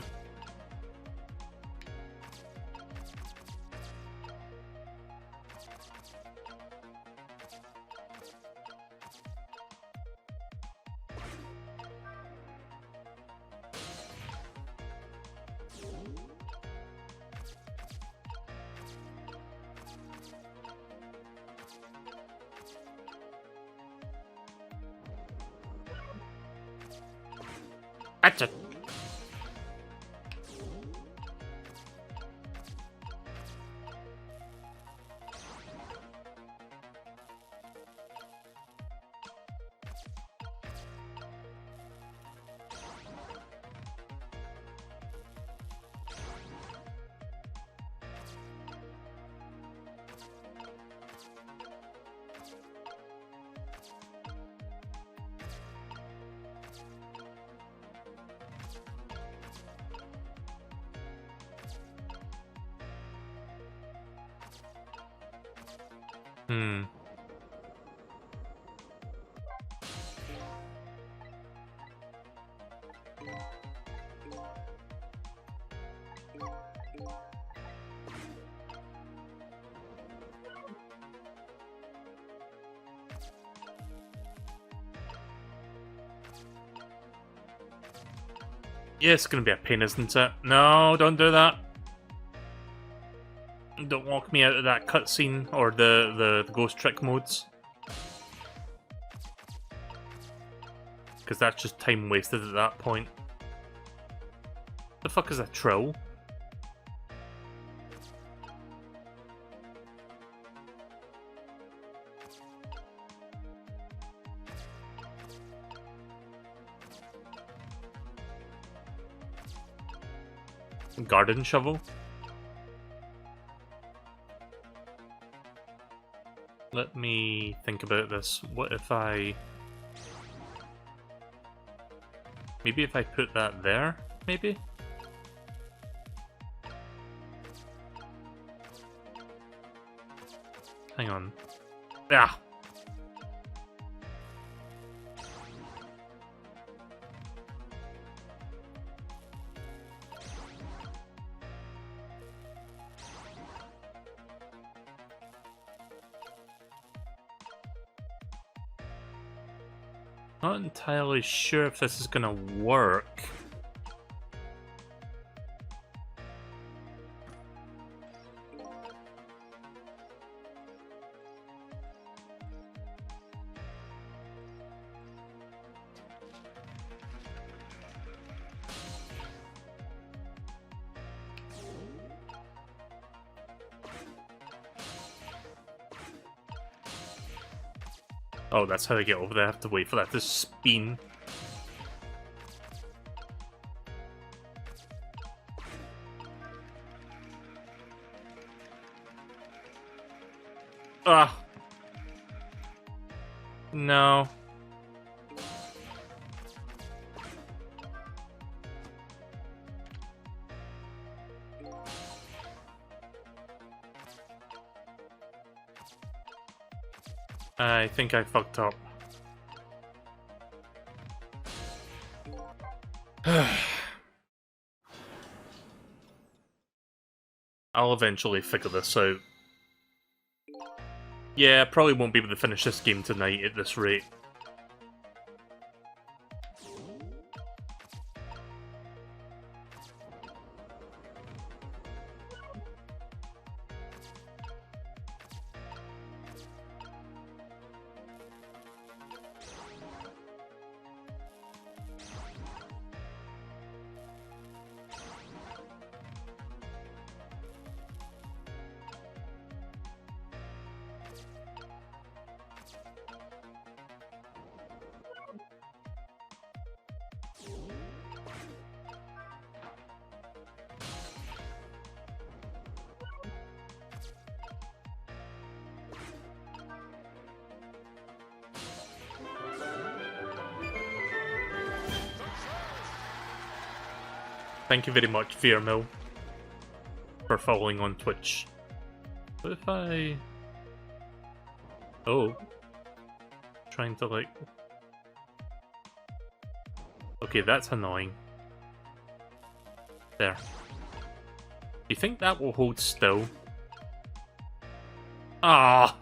Achoo. Yeah, it's gonna be a pain, isn't it? No, don't do that. Don't walk me out of that cutscene or the Ghost Trick modes. Because that's just time wasted at that point. The fuck is a troll? Garden shovel? Let me think about this. What if I... Maybe if I put that there? Maybe? Hang on. Ah! Not entirely sure if this is gonna work. Oh, that's how I get over there. I have to wait for that to spin. Ah! No. I think I fucked up. I'll eventually figure this out. Yeah, I probably won't be able to finish this game tonight at this rate. Thank you very much, Fearmill, for following on Twitch. What if I... Oh. Trying to, like... Okay, that's annoying. There. Do you think that will hold still? Ah!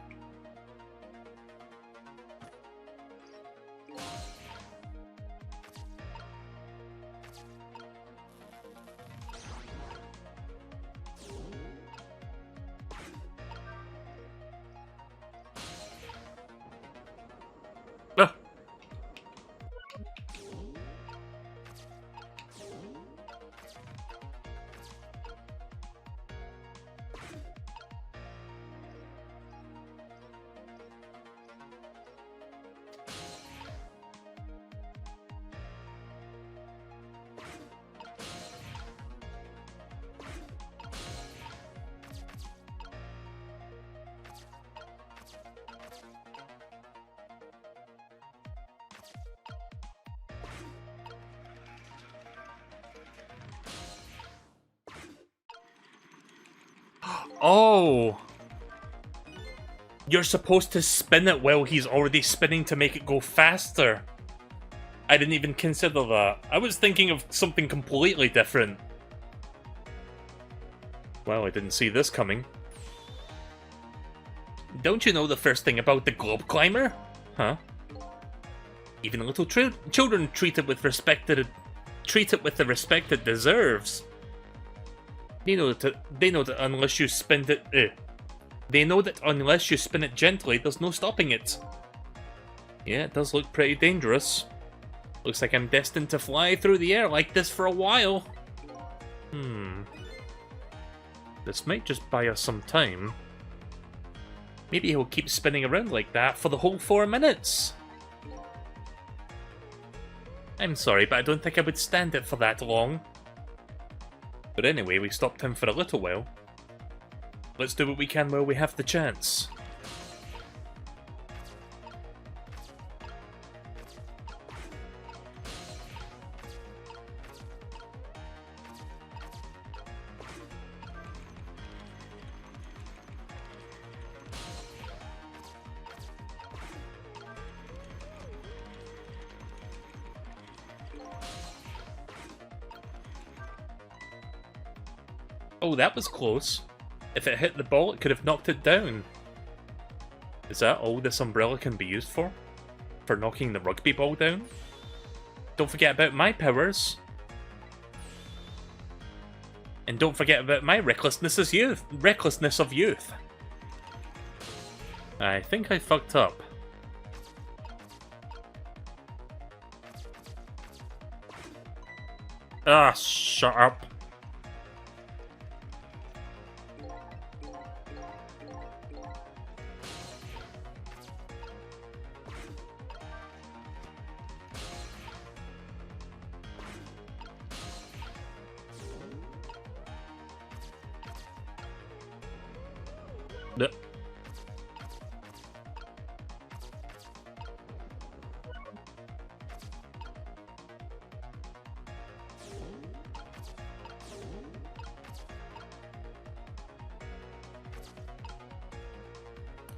Ah! Oh! You're supposed to spin it while he's already spinning to make it go faster. I didn't even consider that. I was thinking of something completely different. Well, I didn't see this coming. Don't you know the first thing about the globe climber? Huh? Even little children treat it with the respect it deserves. They know that unless you spin it, they know that unless you spin it gently, there's no stopping it. Yeah, it does look pretty dangerous. Looks like I'm destined to fly through the air like this for a while. This might just buy us some time. Maybe he'll keep spinning around like that for the whole 4 minutes. I'm sorry, but I don't think I would stand it for that long. But anyway, we stopped him for a little while. Let's do what we can while we have the chance. Oh, that was close. If it hit the ball, it could have knocked it down. Is that all this umbrella can be used for? For knocking the rugby ball down? Don't forget about my powers. And don't forget about my recklessness of youth. I think I fucked up. Ah, shut up.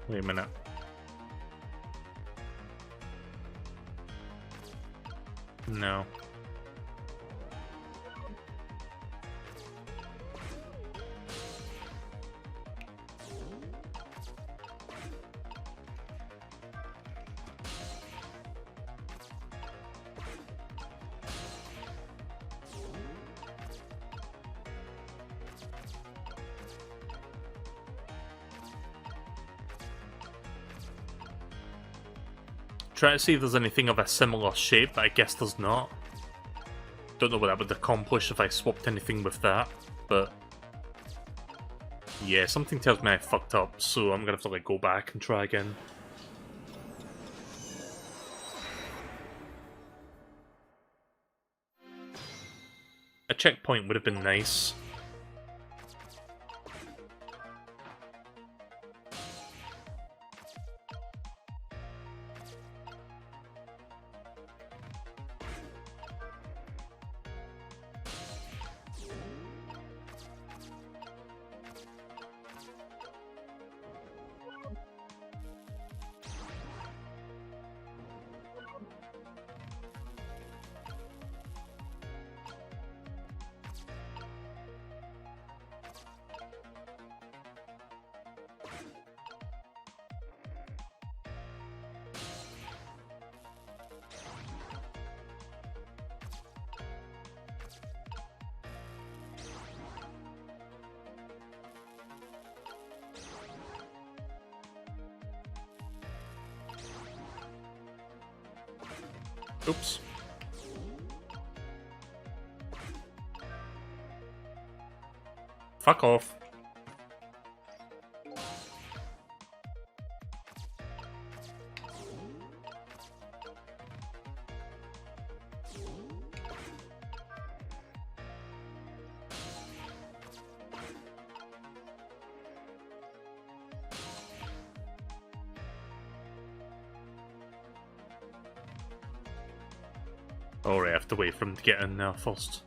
Wait a minute. No. Try to see if there's anything of a similar shape, but I guess there's not. Don't know what that would accomplish if I swapped anything with that, but... yeah, something tells me I fucked up, so I'm gonna have to like go back and try again. A checkpoint would have been nice. Oops. Fuck off. Alright, I have to wait for him to get in there first.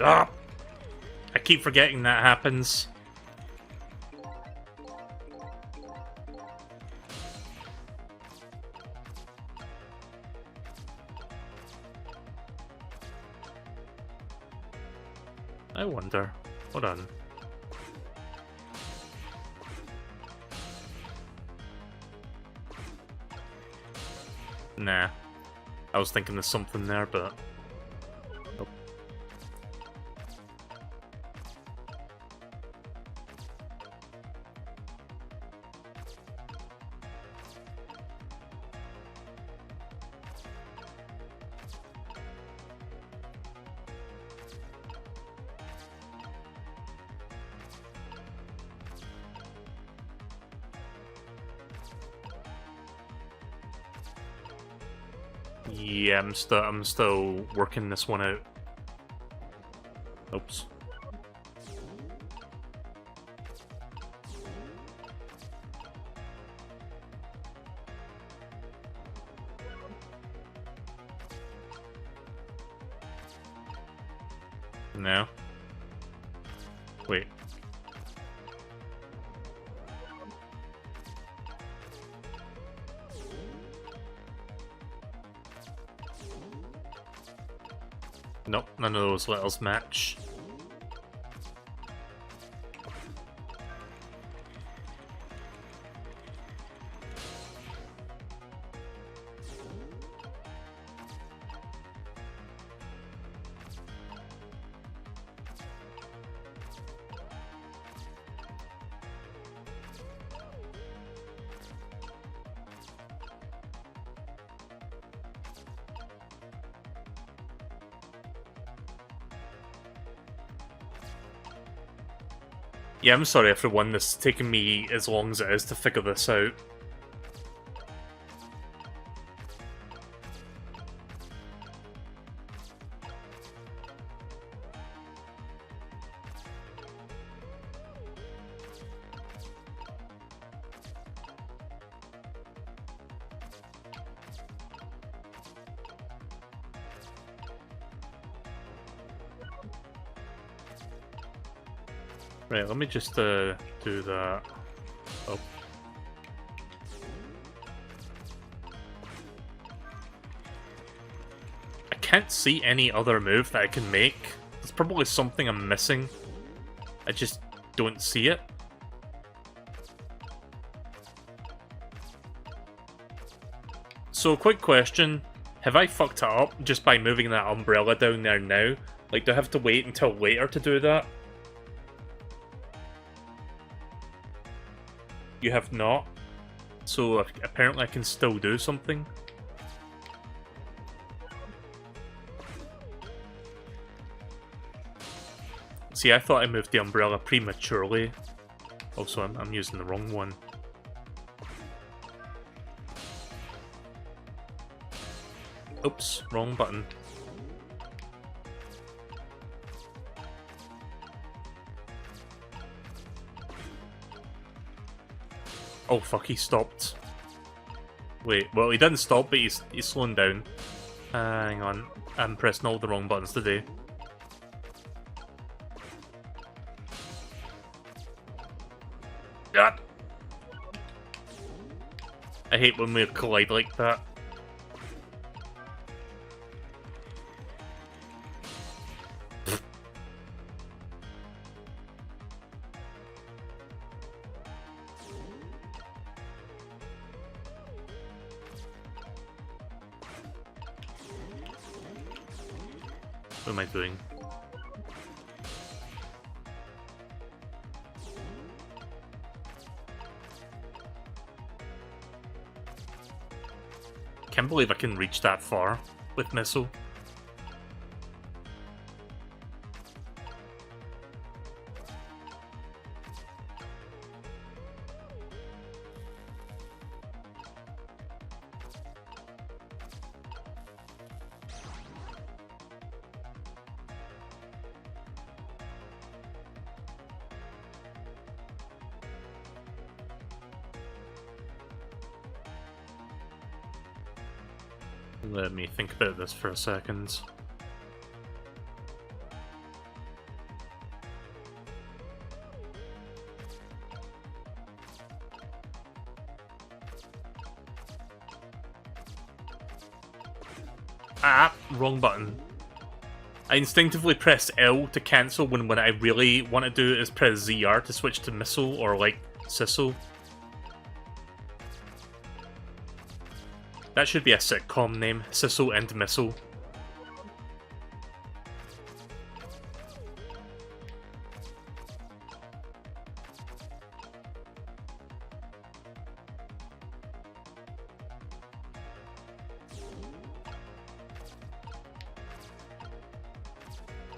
Ah! I keep forgetting that happens. I wonder. Hold on. Nah. I was thinking there's something there, but... nope. Yeah, I'm still working this one out. Oops. No. Wait. Nope, none of those letters match. Yeah, I'm sorry everyone, this is taking me as long as it is to figure this out. Right, let me just do that. Oh. I can't see any other move that I can make. There's probably something I'm missing. I just don't see it. So, quick question. Have I fucked it up just by moving that umbrella down there now? Like, do I have to wait until later to do that? You have not. So apparently I can still do something. See, I thought I moved the umbrella prematurely. Also, I'm using the wrong one. Oops, wrong button. Oh fuck, he stopped. Wait, well he didn't stop, but he's slowing down. Hang on, I'm pressing all the wrong buttons today. Ah! I hate when we collide like that. What am I doing? Can't believe I can reach that far with Missile. Let me think about this for a second. Ah, wrong button. I instinctively press L to cancel when what I really want to do is press ZR to switch to Missile or like Sissel. That should be a sitcom name, Sissel and Missile.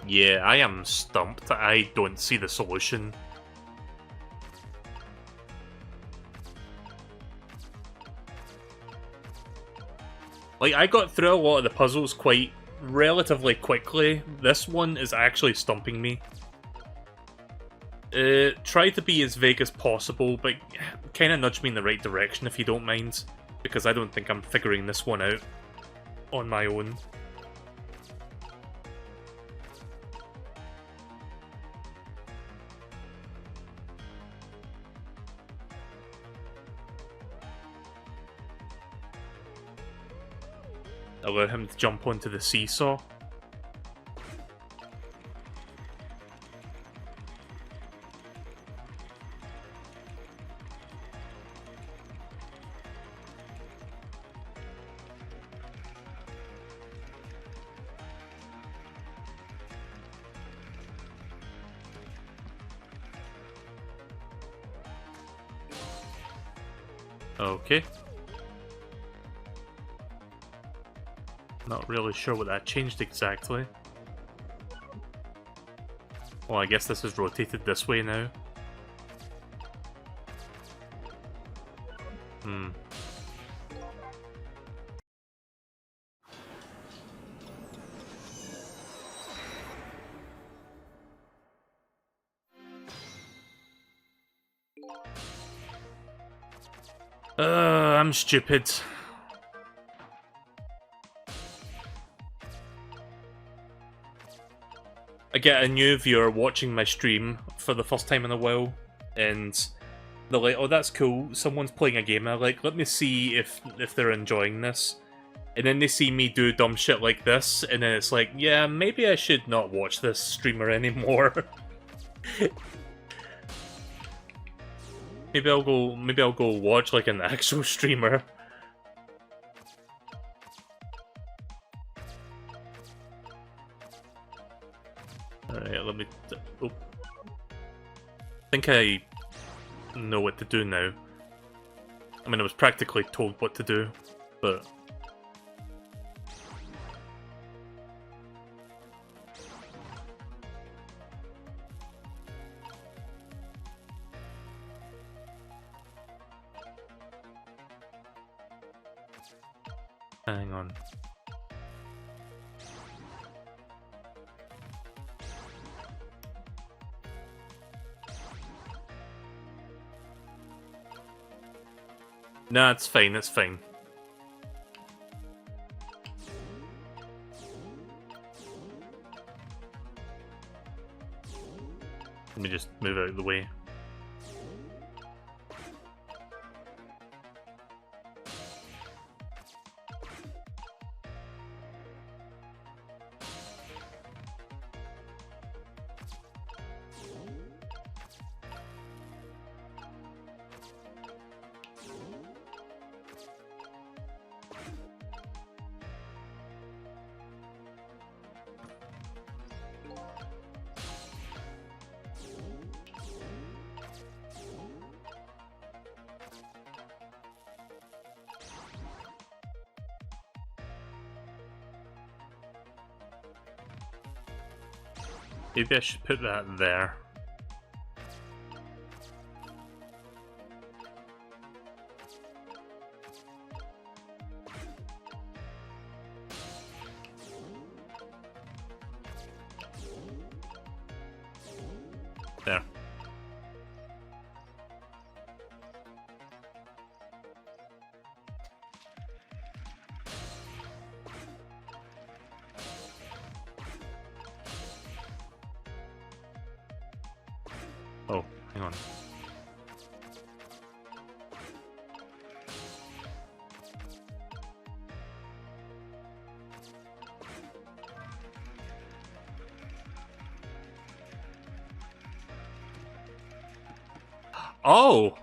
Yeah, I am stumped. I don't see the solution. Like, I got through a lot of the puzzles quite relatively quickly. This one is actually stumping me. Try to be as vague as possible, but kind of nudge me in the right direction if you don't mind. Because I don't think I'm figuring this one out on my own. Allow him to jump onto the seesaw. Okay. Not really sure what that changed exactly. Well, I guess this is rotated this way now. Hmm. I'm stupid. I get a new viewer watching my stream for the first time in a while, and they're like, "Oh, that's cool. Someone's playing a game." I'm like, "Let me see if they're enjoying this." And then they see me do dumb shit like this, and then it's like, "Yeah, maybe I should not watch this streamer anymore." Maybe I'll go watch like an actual streamer. Alright, let me... Oh. I think I know what to do now. I mean, I was practically told what to do, but... Hang on. Nah, it's fine, it's fine. Let me just move out of the way. Maybe I should put that there. There. Oh, hang on. Oh!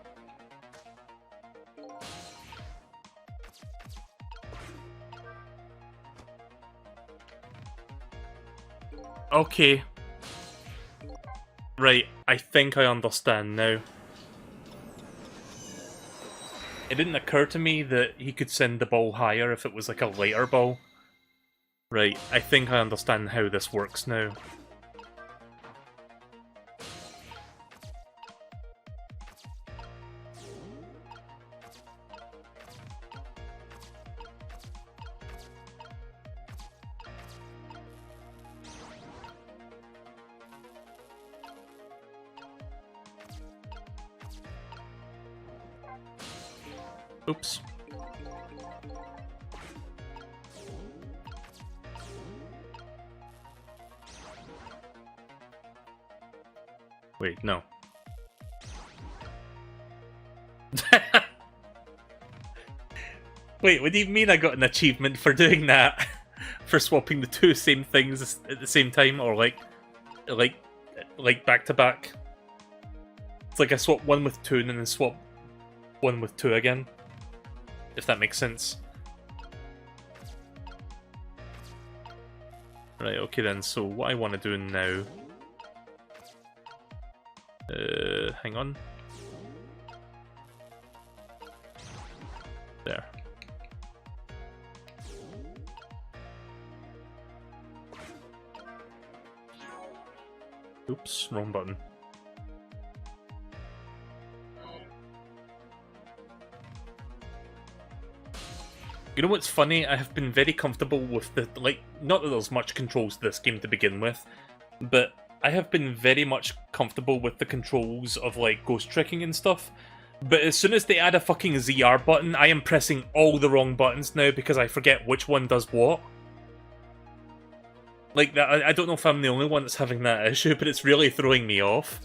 Okay. Right, I think I understand now. It didn't occur to me that he could send the ball higher if it was like a lighter ball. Right, I think I understand how this works now. Oops. Wait, no. Wait, what do you mean I got an achievement for doing that? For swapping the two same things at the same time, or like back to back? It's like I swap one with two and then swap one with two again. If that makes sense. Right, okay then, so what I want to do now... hang on. There. Oops, wrong button. You know what's funny? I have been very comfortable with the, like, not that there's much controls to this game to begin with, but I have been very much comfortable with the controls of, like, ghost tricking and stuff. But as soon as they add a fucking ZR button, I am pressing all the wrong buttons now because I forget which one does what. Like, I don't know if I'm the only one that's having that issue, but it's really throwing me off.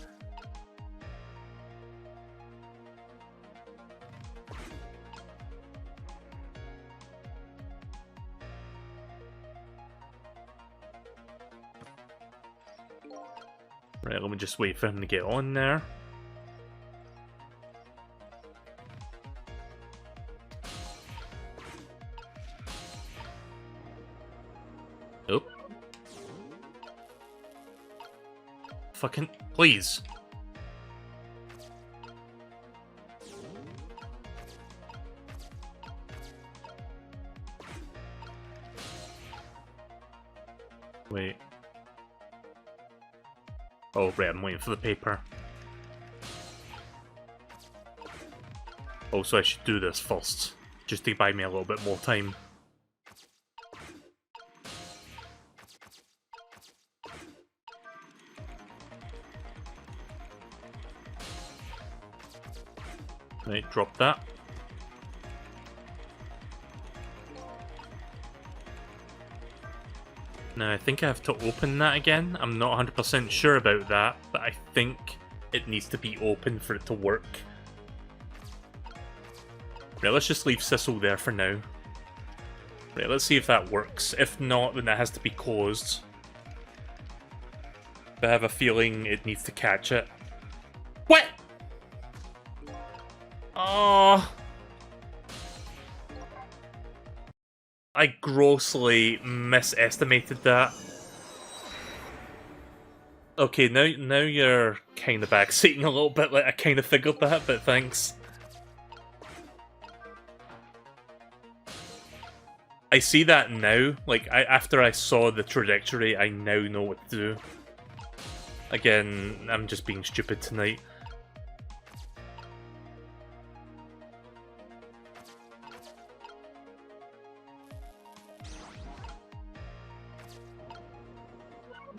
Right, let me just wait for him to get on there. Oh. Fucking... please. Wait. Oh, right, I'm waiting for the paper. Oh, so I should do this first, just to buy me a little bit more time. Right, drop that. Now, I think I have to open that again. I'm not 100% sure about that, but I think it needs to be open for it to work. Right, let's just leave Sissel there for now. Right, let's see if that works. If not, then that has to be closed. But I have a feeling it needs to catch it. What? Oh. I grossly misestimated that. Okay, now you're kind of backseating a little bit. Like, I kind of figured that, but thanks. I see that now. Like, after I saw the trajectory, I now know what to do. Again, I'm just being stupid tonight.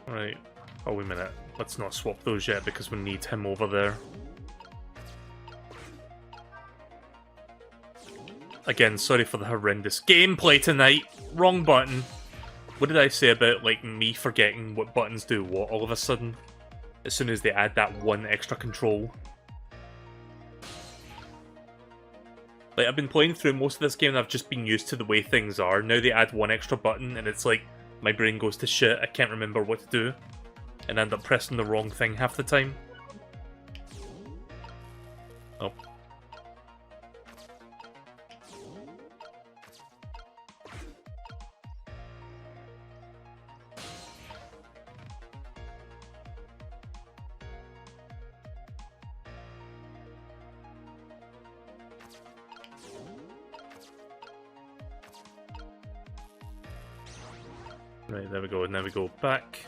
Right. Oh, wait a minute. Let's not swap those yet because we need him over there. Again, sorry for the horrendous gameplay tonight. Wrong button. What did I say about, like, me forgetting what buttons do what all of a sudden? As soon as they add that one extra control. Like, I've been playing through most of this game and I've just been used to the way things are. Now they add one extra button and it's like, my brain goes to shit, I can't remember what to do. And end up pressing the wrong thing half the time. Oh. Right, there we go, now we go back.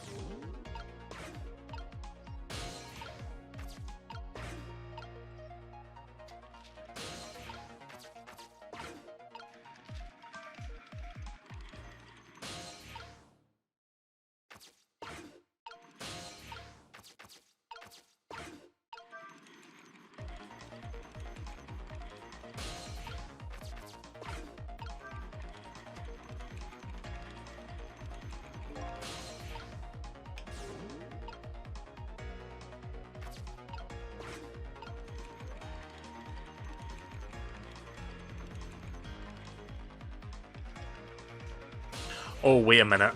Oh, wait a minute.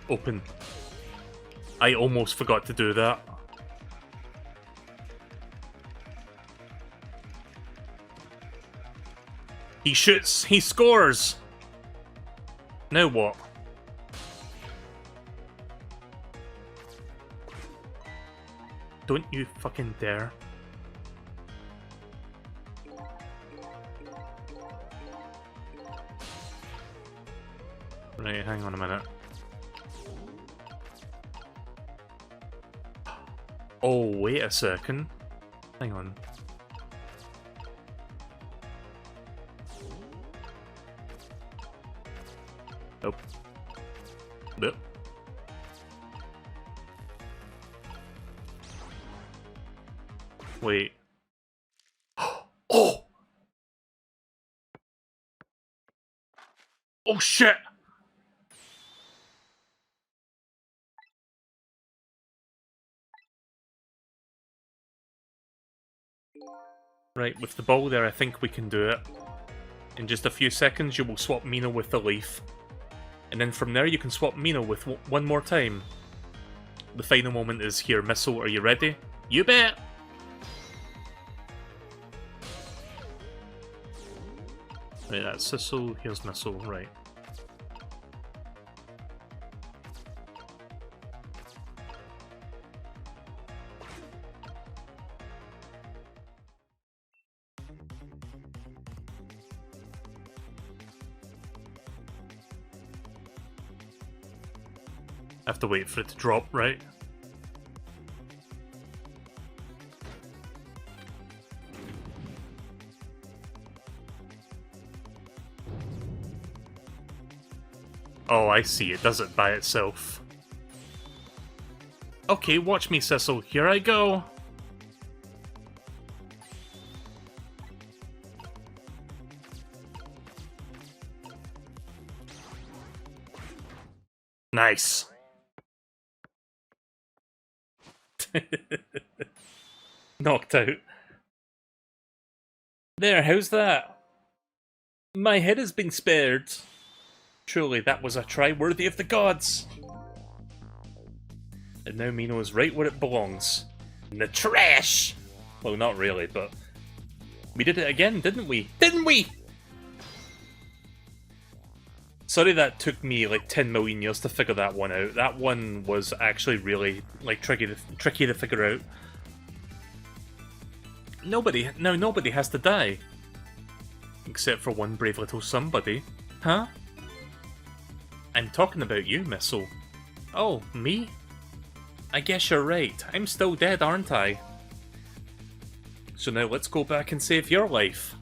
Open. I almost forgot to do that. He shoots! He scores! Now what? Don't you fucking dare. Right, hang on a minute. Oh, wait a second. Hang on. Nope. Nope. Wait. Oh! Oh shit! Right, with the ball there, I think we can do it. In just a few seconds, you will swap Mino with the leaf. And then from there, you can swap Mino with one more time. The final moment is here. Missile, are you ready? You bet! Right, that's Sissel, here's Missile, right. I have to wait for it to drop, right? Oh, I see, it does it by itself. Okay, watch me, Sissel. Here I go. Nice. Knocked out. There, how's that? My head has been spared. Truly, that was a try worthy of the gods. And now Mino is right where it belongs. In the trash! Well, not really, but... we did it again, didn't we? Didn't we? Sorry that took me like 10 million years to figure that one out. That one was actually really like tricky to figure out. Nobody has to die. Except for one brave little somebody. Huh? I'm talking about you, Missile. Oh, me? I guess you're right. I'm still dead, aren't I? So now let's go back and save your life.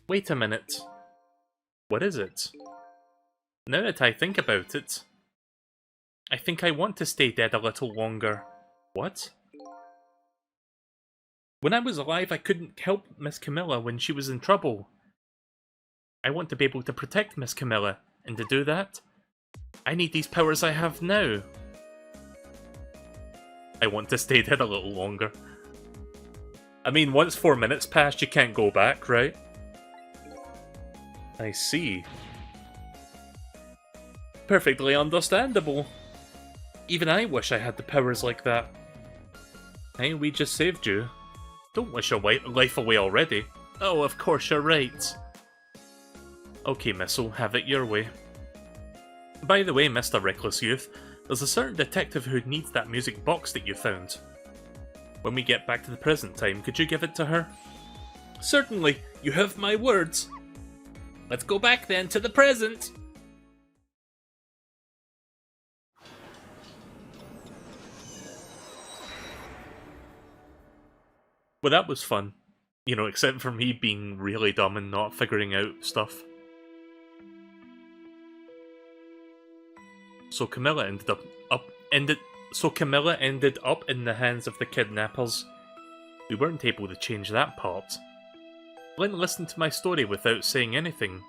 Wait a minute. What is it? Now that I think about it, I think I want to stay dead a little longer. What? When I was alive, I couldn't help Miss Camilla when she was in trouble. I want to be able to protect Miss Camilla, and to do that, I need these powers I have now. I want to stay dead a little longer. I mean, once 4 minutes passed, you can't go back, right? I see. Perfectly understandable. Even I wish I had the powers like that. Hey, we just saved you. Don't wish your life away already. Oh, of course you're right. Okay, Missile, have it your way. By the way, Mr. Reckless Youth, there's a certain detective who needs that music box that you found. When we get back to the present time, could you give it to her? Certainly, you have my words. Let's go back then to the present. Well, that was fun. You know, except for me being really dumb and not figuring out stuff. So Camilla ended up in the hands of the kidnappers. We weren't able to change that part. Lynn listened to my story without saying anything.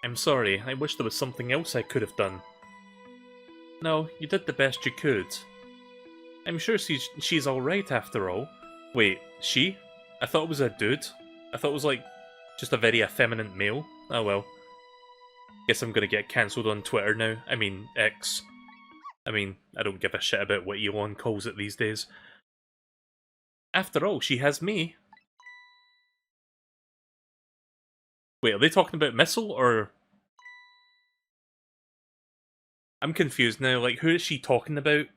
I'm sorry, I wish there was something else I could have done. No, you did the best you could. I'm sure she's alright after all. Wait, she? I thought it was a dude. I thought it was like, just a very effeminate male. Oh well. Guess I'm gonna get cancelled on Twitter now. I mean, X. I mean, I don't give a shit about what Elon calls it these days. After all, she has me. Wait, are they talking about Missile, or... I'm confused now, like, who is she talking about?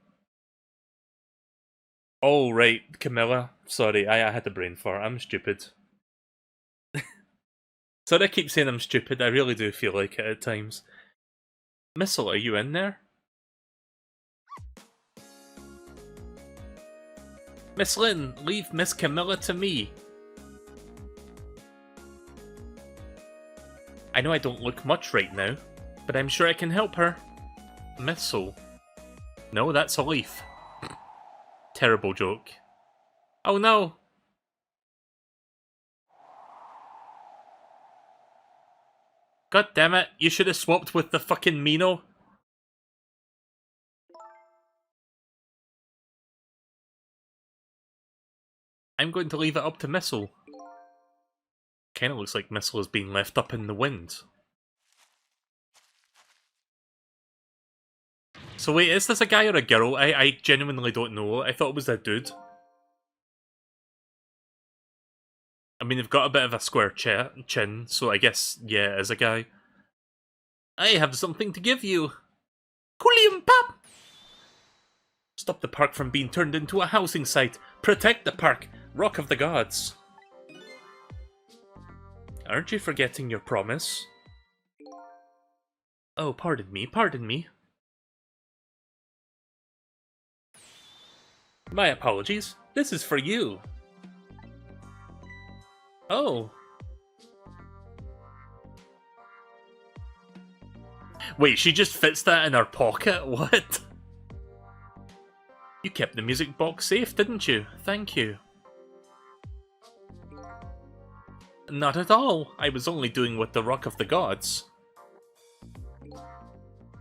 Oh, right, Camilla. Sorry, I had a brain fart, I'm stupid. Sorry I keep saying I'm stupid, I really do feel like it at times. Missile, are you in there? Miss Lynn, leave Miss Camilla to me. I know I don't look much right now, but I'm sure I can help her. Missile. No, that's a leaf. Terrible joke. Oh no! God damn it, you should have swapped with the fucking Mino. I'm going to leave it up to Missile. Kinda looks like Missile is being left up in the wind. So wait, is this a guy or a girl? I genuinely don't know. I thought it was a dude. I mean, they've got a bit of a square chin, so I guess, yeah, it is a guy. I have something to give you. Coolium Pop! Stop the park from being turned into a housing site. Protect the park. Rock of the Gods. Aren't you forgetting your promise? Oh, pardon me, pardon me. My apologies. This is for you. Oh. Wait, she just fits that in her pocket? What? You kept the music box safe, didn't you? Thank you. Not at all. I was only doing what the Rock of the Gods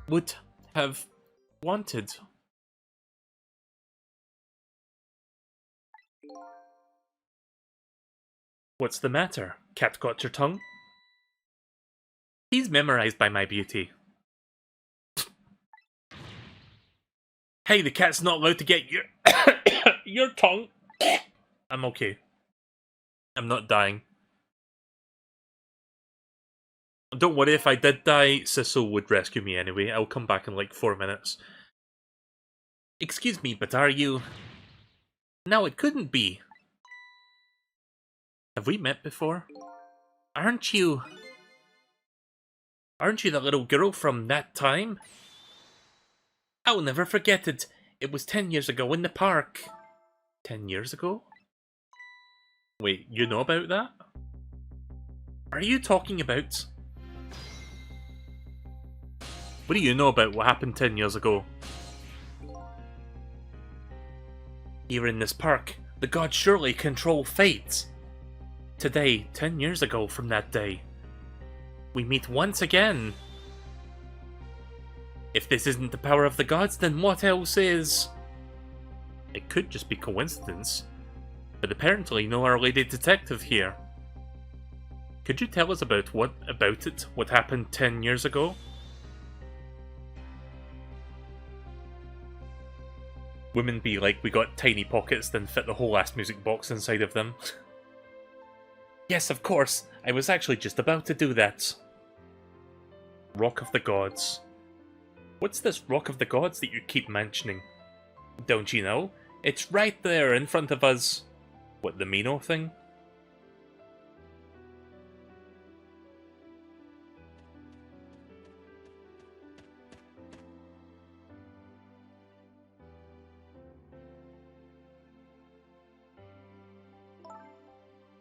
would have wanted. What's the matter? Cat got your tongue? He's memorized by my beauty. Hey, the cat's not allowed to get your your tongue. I'm okay. I'm not dying. Don't worry, if I did die, Sissel would rescue me anyway. I'll come back in like 4 minutes. Excuse me, but are you... No, it couldn't be. Have we met before? Aren't you... Aren't you the little girl from that time? I'll never forget it. It was 10 years ago in the park. 10 years ago? Wait, you know about that? Are you talking about... What do you know about what happened 10 years ago? Here in this park, the gods surely control fate. Today, 10 years ago from that day, we meet once again. If this isn't the power of the gods, then what else is? It could just be coincidence, but apparently no Our Lady Detective here. Could you tell us about what happened 10 years ago? Women be like, we got tiny pockets, then fit the whole ass music box inside of them. Yes, of course, I was actually just about to do that. Rock of the Gods. What's this Rock of the Gods that you keep mentioning? Don't you know? It's right there in front of us. What, the Mino thing?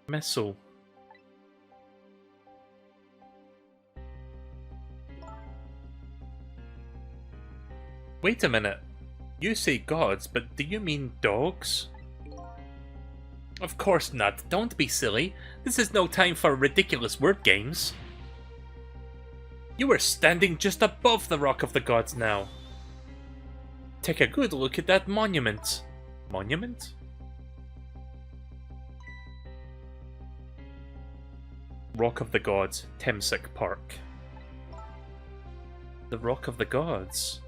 Missile. Wait a minute. You say gods, but do you mean dogs? Of course not. Don't be silly. This is no time for ridiculous word games. You are standing just above the Rock of the Gods now. Take a good look at that monument. Monument? Rock of the Gods, Temsic Park. The Rock of the Gods.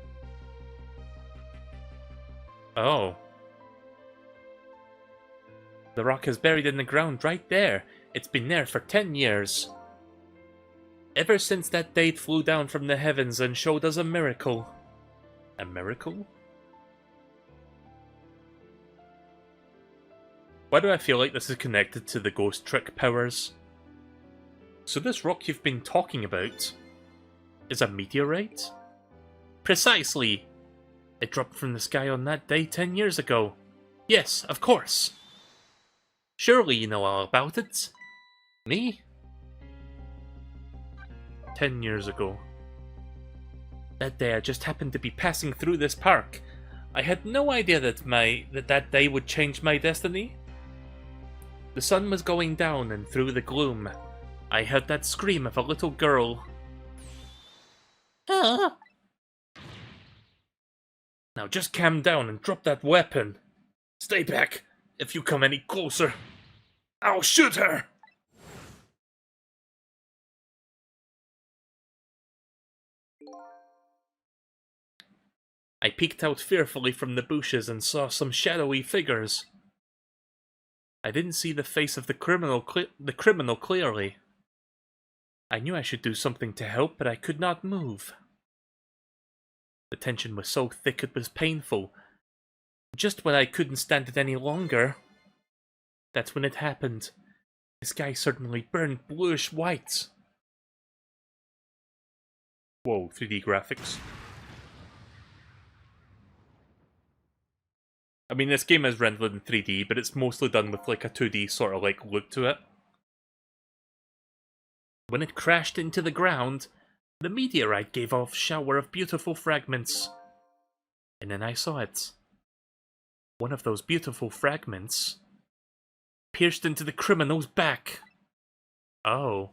Oh. The rock is buried in the ground right there. It's been there for 10 years. Ever since that day it flew down from the heavens and showed us a miracle. A miracle? Why do I feel like this is connected to the ghost trick powers? So this rock you've been talking about is a meteorite? Precisely! It dropped from the sky on that day 10 years ago. Yes, of course. Surely you know all about it. Me? 10 years ago. That day I just happened to be passing through this park. I had no idea that day would change my destiny. The sun was going down, and through the gloom, I heard that scream of a little girl. Ah! Now just calm down and drop that weapon. Stay back. If you come any closer, I'll shoot her! I peeked out fearfully from the bushes and saw some shadowy figures. I didn't see the face of the criminal clearly. I knew I should do something to help, but I could not move. The tension was so thick it was painful. Just when I couldn't stand it any longer, that's when it happened. The sky suddenly burned bluish white. Whoa, 3D graphics. I mean, this game is rendered in 3D, but it's mostly done with like a 2D sort of like look to it. When it crashed into the ground, the meteorite gave off a shower of beautiful fragments. And then I saw it. One of those beautiful fragments pierced into the criminal's back. Oh.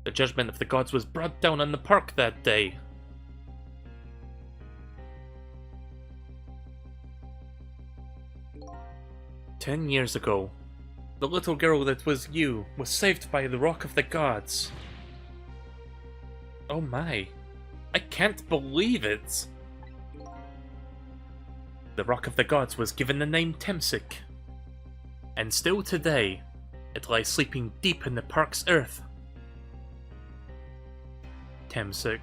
The judgment of the gods was brought down on the park that day. "10 years ago, the little girl that was you was saved by the Rock of the Gods." Oh my. I can't believe it! The Rock of the Gods was given the name Temsic. And still today, it lies sleeping deep in the park's earth. Temsic.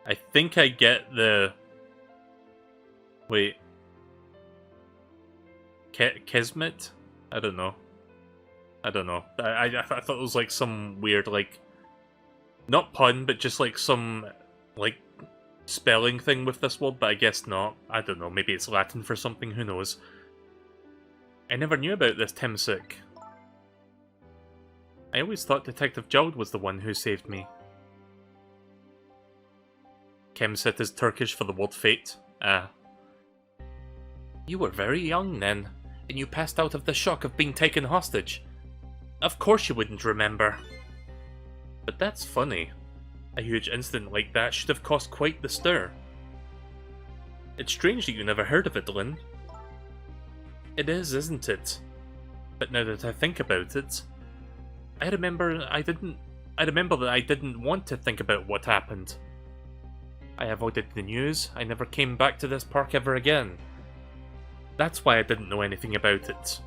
I think I get the... Wait. Kismet? I don't know. I thought it was like some weird, like... Not pun, but just like some, like, spelling thing with this word, but I guess not. I don't know, maybe it's Latin for something, who knows. I never knew about this Temsic. I always thought Detective Jald was the one who saved me. Kemsit is Turkish for the word fate. Ah. You were very young then, and you passed out of the shock of being taken hostage. Of course you wouldn't remember. But that's funny. A huge incident like that should have caused quite the stir. It's strange that you never heard of it, Lynn. It is, isn't it? But now that I think about it, I remember that I didn't want to think about what happened. I avoided the news. I never came back to this park ever again. That's why I didn't know anything about it.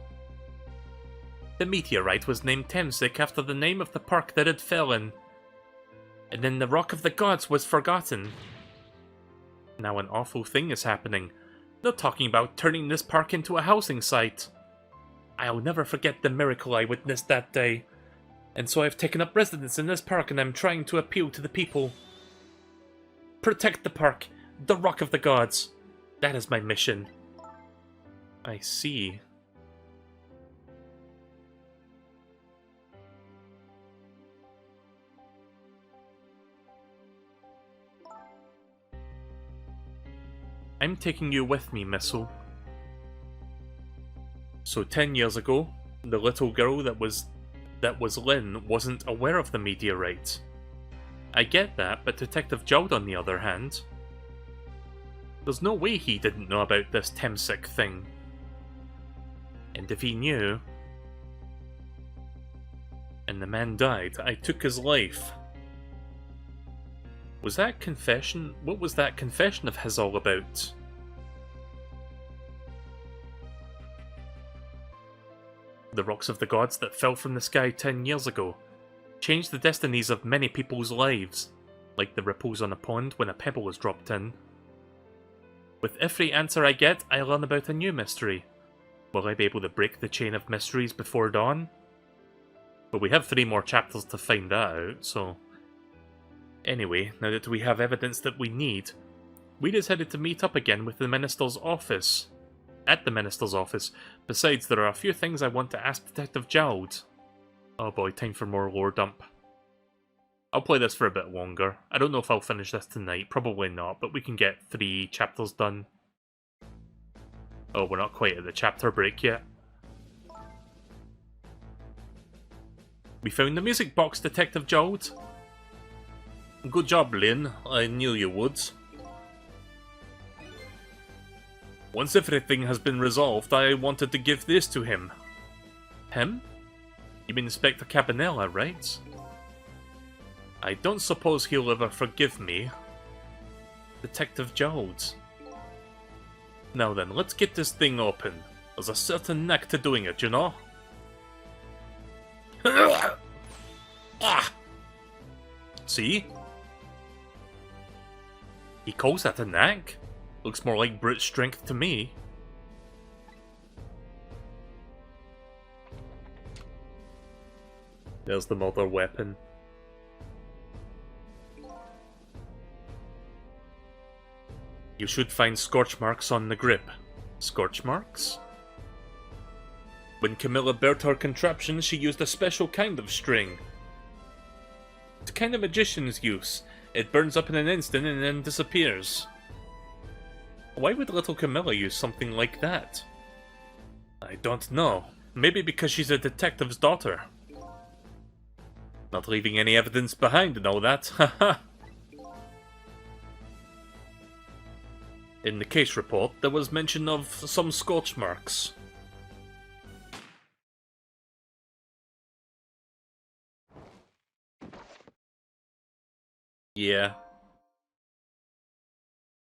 The meteorite was named Temsic after the name of the park that it fell in. And then the Rock of the Gods was forgotten. Now an awful thing is happening. They're talking about turning this park into a housing site. I'll never forget the miracle I witnessed that day. And so I've taken up residence in this park and I'm trying to appeal to the people. Protect the park, the Rock of the Gods. That is my mission. I see. I'm taking you with me, Missile. So 10 years ago, the little girl that was Lynn wasn't aware of the meteorite. I get that, but Detective Jald, on the other hand, there's no way he didn't know about this Temsic thing. And if he knew, and the man died, I took his life. Was that confession? What was that confession of his all about? The rocks of the gods that fell from the sky 10 years ago changed the destinies of many people's lives, like the ripples on a pond when a pebble is dropped in. With every answer I get, I learn about a new mystery. Will I be able to break the chain of mysteries before dawn? But we have 3 more chapters to find that out, so... Anyway, now that we have evidence that we need, we decided to meet up again with the Minister's office. At the Minister's office. Besides, there are a few things I want to ask Detective Jowd. Oh boy, time for more lore dump. I'll play this for a bit longer. I don't know if I'll finish this tonight, probably not, but we can get 3 chapters done. Oh, we're not quite at the chapter break yet. We found the music box, Detective Jowd. Good job, Lynn. I knew you would. Once everything has been resolved, I wanted to give this to him. Him? You mean Inspector Cabanela, right? I don't suppose he'll ever forgive me. Detective Jowd. Now then, let's get this thing open. There's a certain knack to doing it, you know? See? He calls that a knack? Looks more like brute strength to me. There's the mother weapon. You should find scorch marks on the grip. Scorch marks? When Camilla built her contraption, she used a special kind of string. It's a kind of magician's use. It burns up in an instant and then disappears. Why would little Camilla use something like that? I don't know. Maybe because she's a detective's daughter. Not leaving any evidence behind and all that, haha. In the case report, there was mention of some scorch marks. Yeah.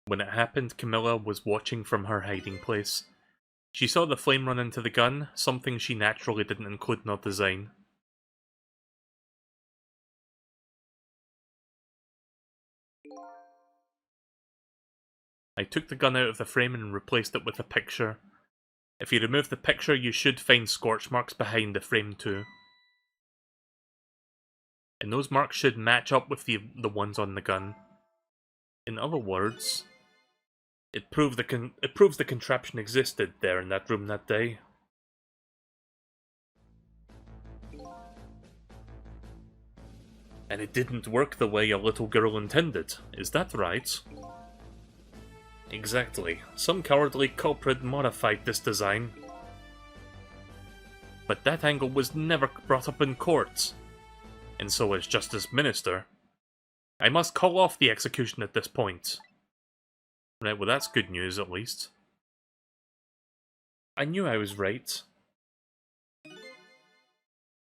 When it happened, Camilla was watching from her hiding place. She saw the flame run into the gun, something she naturally didn't include in her design. I took the gun out of the frame and replaced it with a picture. If you remove the picture, you should find scorch marks behind the frame too. And those marks should match up with the ones on the gun. In other words, it proves the contraption existed there in that room that day. And it didn't work the way a little girl intended, is that right? Exactly. Some cowardly culprit modified this design. But that angle was never brought up in court. And so as Justice Minister, I must call off the execution at this point. Right, well that's good news at least. I knew I was right.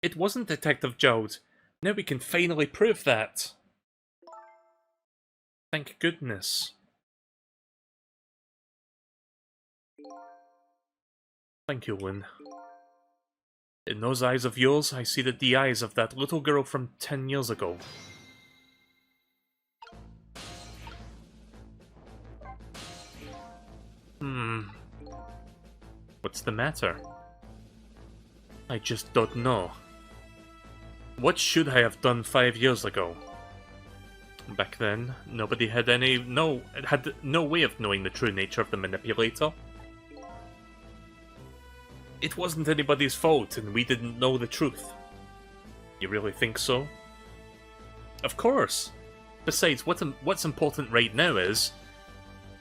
It wasn't Detective Jowd. Now we can finally prove that. Thank goodness. Thank you, Lynn. In those eyes of yours, I see the eyes of that little girl from 10 years ago. What's the matter? I just don't know. What should I have done 5 years ago? Back then, nobody had no way of knowing the true nature of the manipulator. It wasn't anybody's fault, and we didn't know the truth. You really think so? Of course! Besides, what's important right now is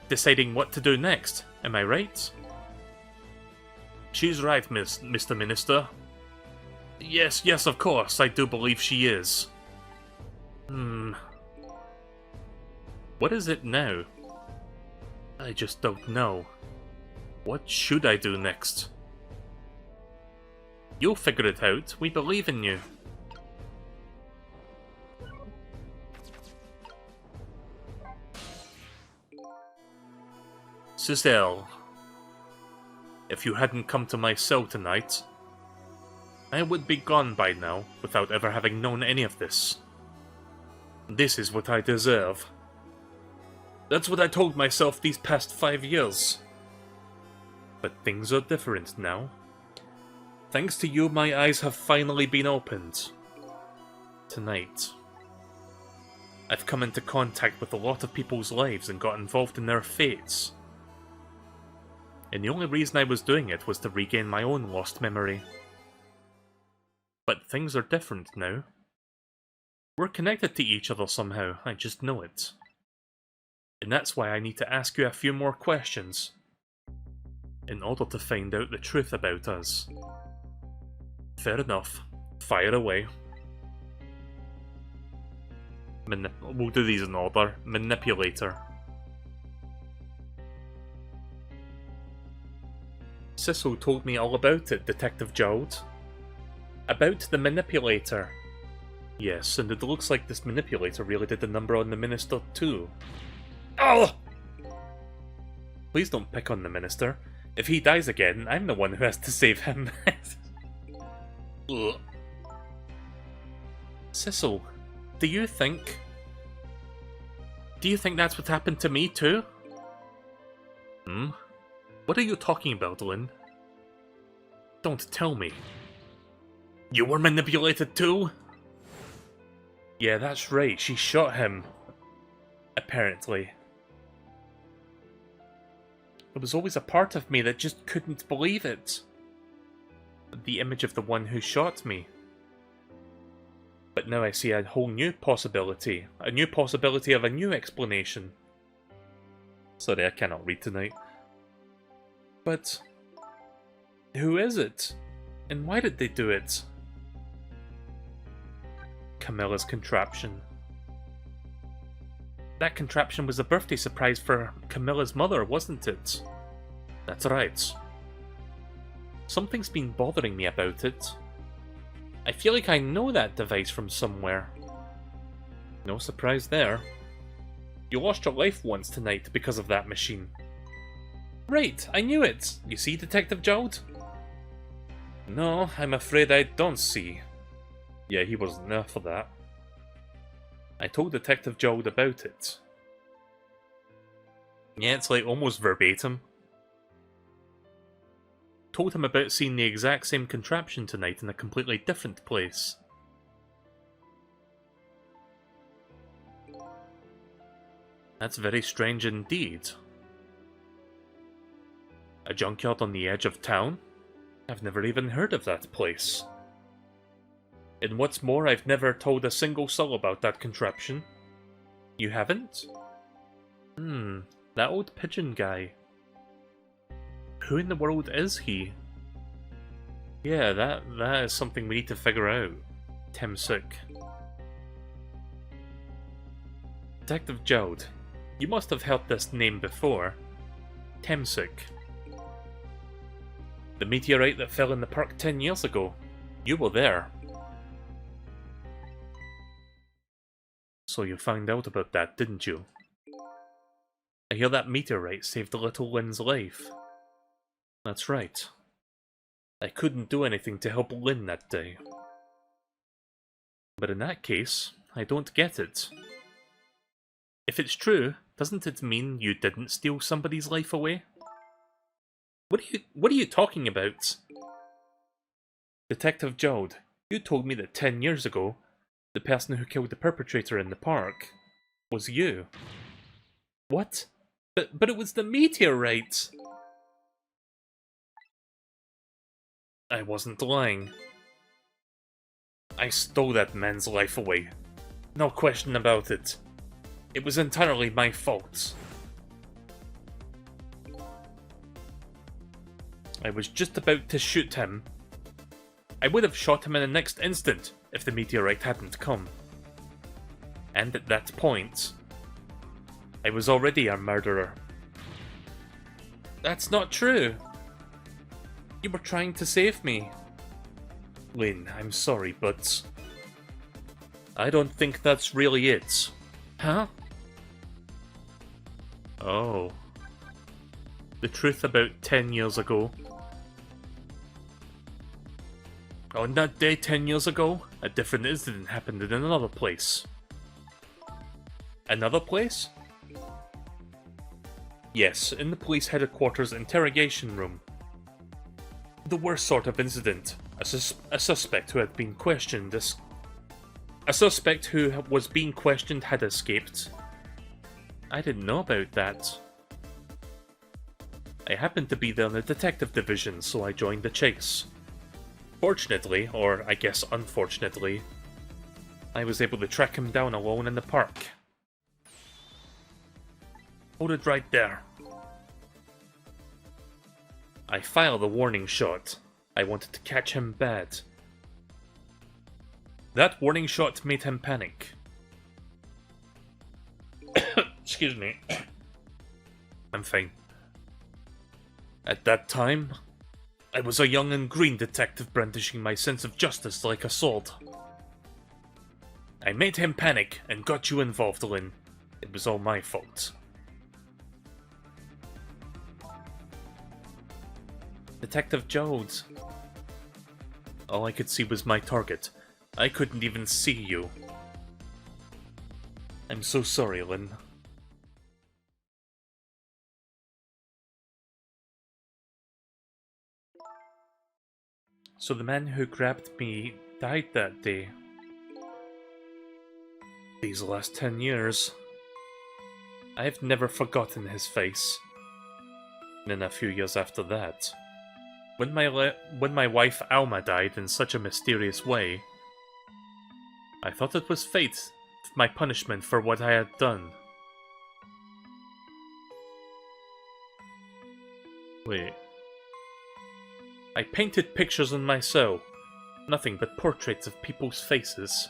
deciding what to do next, am I right? She's right, Mr. Minister. Yes, of course, I do believe she is. What is it now? I just don't know. What should I do next? You'll figure it out. We believe in you. Sissel, if you hadn't come to my cell tonight, I would be gone by now without ever having known any of this. This is what I deserve. That's what I told myself these past 5 years. But things are different now. Thanks to you, my eyes have finally been opened. Tonight. I've come into contact with a lot of people's lives and got involved in their fates. And the only reason I was doing it was to regain my own lost memory. But things are different now. We're connected to each other somehow, I just know it. And that's why I need to ask you a few more questions, in order to find out the truth about us. Fair enough. Fire away. We'll do these in order. Manipulator. Sissel told me all about it, Detective Jowd. About the manipulator. Yes, and it looks like this manipulator really did the number on the minister too. Oh! Please don't pick on the minister. If he dies again, I'm the one who has to save him. Ugh. Sissel, do you think that's what happened to me too? What are you talking about, Lynn? Don't tell me. You were manipulated too? Yeah, that's right, she shot him. Apparently. There was always a part of me that just couldn't believe it. The image of the one who shot me. But now I see a whole new possibility. A new possibility of a new explanation. Sorry, I cannot read tonight. But who is it? And why did they do it? Camilla's contraption. That contraption was a birthday surprise for Camilla's mother, wasn't it? That's right. Something's been bothering me about it. I feel like I know that device from somewhere. No surprise there. You lost your life once tonight because of that machine. Right, I knew it. You see, Detective Jowd? No, I'm afraid I don't see. Yeah, he wasn't there for that. I told Detective Jowd about it. Yeah, it's like almost verbatim. Told him about seeing the exact same contraption tonight in a completely different place. That's very strange indeed. A junkyard on the edge of town? I've never even heard of that place. And what's more, I've never told a single soul about that contraption. You haven't? That old pigeon guy. Who in the world is he? Yeah, that is something we need to figure out. Temsuk. Detective Jowd, you must have heard this name before. Temsuk. The meteorite that fell in the park 10 years ago. You were there. So you found out about that, didn't you? I hear that meteorite saved little Lynn's life. That's right. I couldn't do anything to help Lynn that day. But in that case, I don't get it. If it's true, doesn't it mean you didn't steal somebody's life away? What are you talking about? Detective Jowd, you told me that 10 years ago, the person who killed the perpetrator in the park was you. What? But it was the meteorite! I wasn't lying. I stole that man's life away. No question about it. It was entirely my fault. I was just about to shoot him. I would have shot him in the next instant if the meteorite hadn't come. And at that point, I was already a murderer. That's not true. You were trying to save me. Lynn, I'm sorry, but I don't think that's really it. Huh? Oh. The truth about 10 years ago. On that day 10 years ago, a different incident happened in another place. Another place? Yes, in the police headquarters interrogation room. The worst sort of incident. A suspect who had been questioned A suspect who was being questioned had escaped. I didn't know about that. I happened to be there in the detective division, so I joined the chase. Fortunately, or I guess unfortunately, I was able to track him down alone in the park. Hold it right there. I fired a warning shot. I wanted to catch him bad. That warning shot made him panic. Excuse me. I'm fine. At that time, I was a young and green detective brandishing my sense of justice like a sword. I made him panic and got you involved, Lynn. It was all my fault. Detective Jones. All I could see was my target. I couldn't even see you. I'm so sorry, Lynn. So the man who grabbed me died that day. These last 10 years, I've never forgotten his face. And in a few years after that, when my wife Alma died in such a mysterious way, I thought it was fate, my punishment for what I had done. Wait. I painted pictures in my cell. Nothing but portraits of people's faces.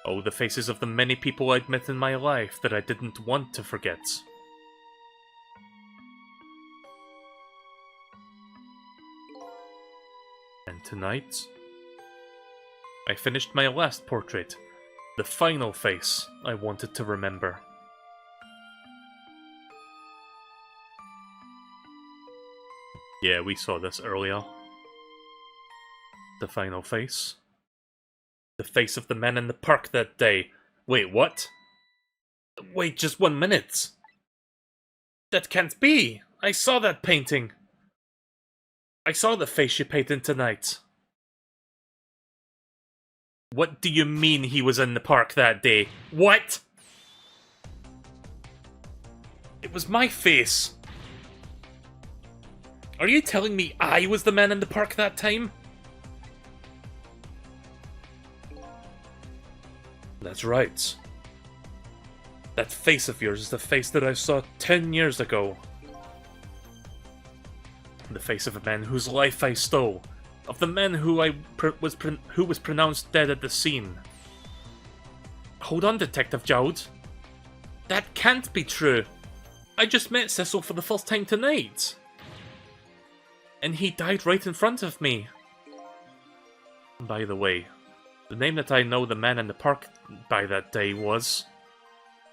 Oh, the faces of the many people I'd met in my life that I didn't want to forget. And tonight, I finished my last portrait, the final face I wanted to remember. Yeah, we saw this earlier. The final face. The face of the man in the park that day. Wait, what? Wait, just 1 minute. That can't be! I saw that painting! I saw the face you painted tonight. What do you mean he was in the park that day? What? It was my face! Are you telling me I was the man in the park that time? That's right. That face of yours is the face that I saw 10 years ago. The face of a man whose life I stole. Of the man who was pronounced dead at the scene. Hold on, Detective Jowd. That can't be true. I just met Sissel for the first time tonight. And he died right in front of me. By the way, the name that I know the man in the park by that day was...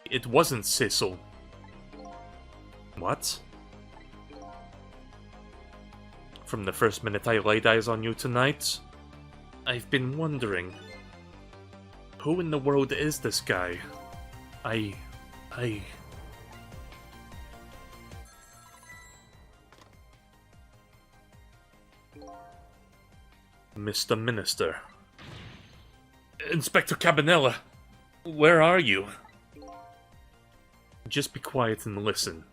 It wasn't Sissel. What? From the first minute I laid eyes on you tonight, I've been wondering, who in the world is this guy? Mr. Minister. Inspector Cabanella, where are you? Just be quiet and listen.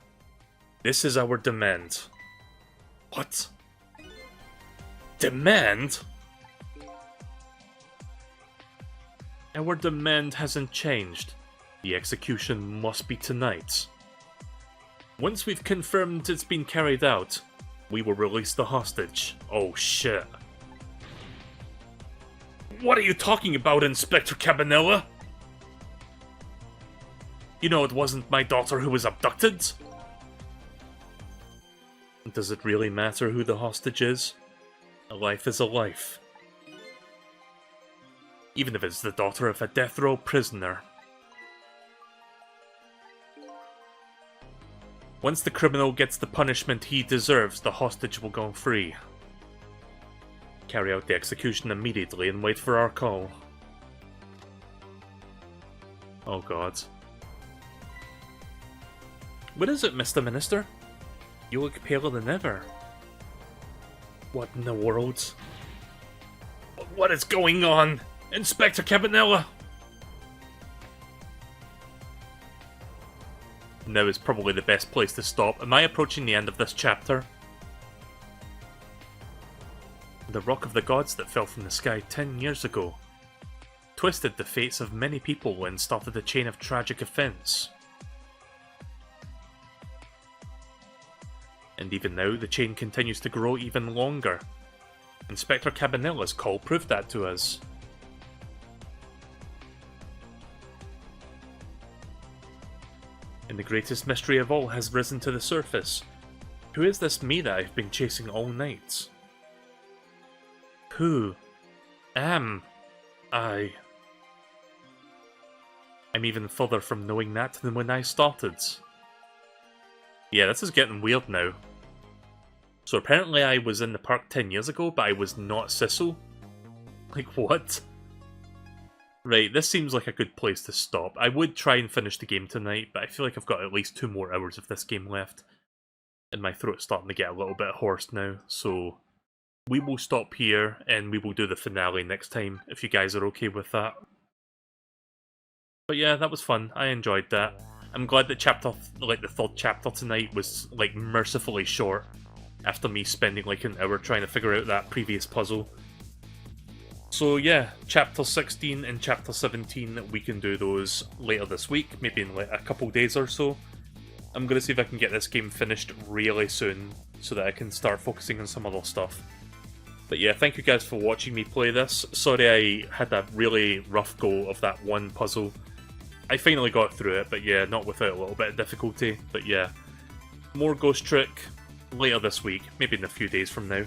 This is our demand. What? Demand? Our demand hasn't changed. The execution must be tonight. Once we've confirmed it's been carried out, we will release the hostage. Oh shit. What are you talking about, Inspector Cabanella? You know it wasn't my daughter who was abducted? Does it really matter who the hostage is? A life is a life. Even if it's the daughter of a death row prisoner. Once the criminal gets the punishment he deserves, the hostage will go free. Carry out the execution immediately and wait for our call. Oh god. What is it, Mr. Minister? You look paler than ever. What in the world? What is going on? Inspector Cabanella! Now is probably the best place to stop. Am I approaching the end of this chapter? The rock of the gods that fell from the sky 10 years ago twisted the fates of many people and started a chain of tragic events. And even now, the chain continues to grow even longer. Inspector Cabanella's call proved that to us. And the greatest mystery of all has risen to the surface. Who is this me that I've been chasing all night? Who am I? I'm even further from knowing that than when I started. Yeah, this is getting weird now. So apparently I was in the park 10 years ago, but I was not Sissel? Like, what? Right, this seems like a good place to stop. I would try and finish the game tonight, but I feel like I've got at least 2 more hours of this game left. And my throat's starting to get a little bit hoarse now, so we will stop here and we will do the finale next time, if you guys are okay with that. But yeah, that was fun. I enjoyed that. I'm glad that the third chapter tonight was, like, mercifully short, after me spending like an hour trying to figure out that previous puzzle. So yeah, chapter 16 and chapter 17, we can do those later this week, maybe in like a couple days or so. I'm going to see if I can get this game finished really soon, so that I can start focusing on some other stuff. But yeah, thank you guys for watching me play this. Sorry I had a really rough go of that one puzzle. I finally got through it, but yeah, not without a little bit of difficulty. But yeah, more Ghost Trick later this week, maybe in a few days from now.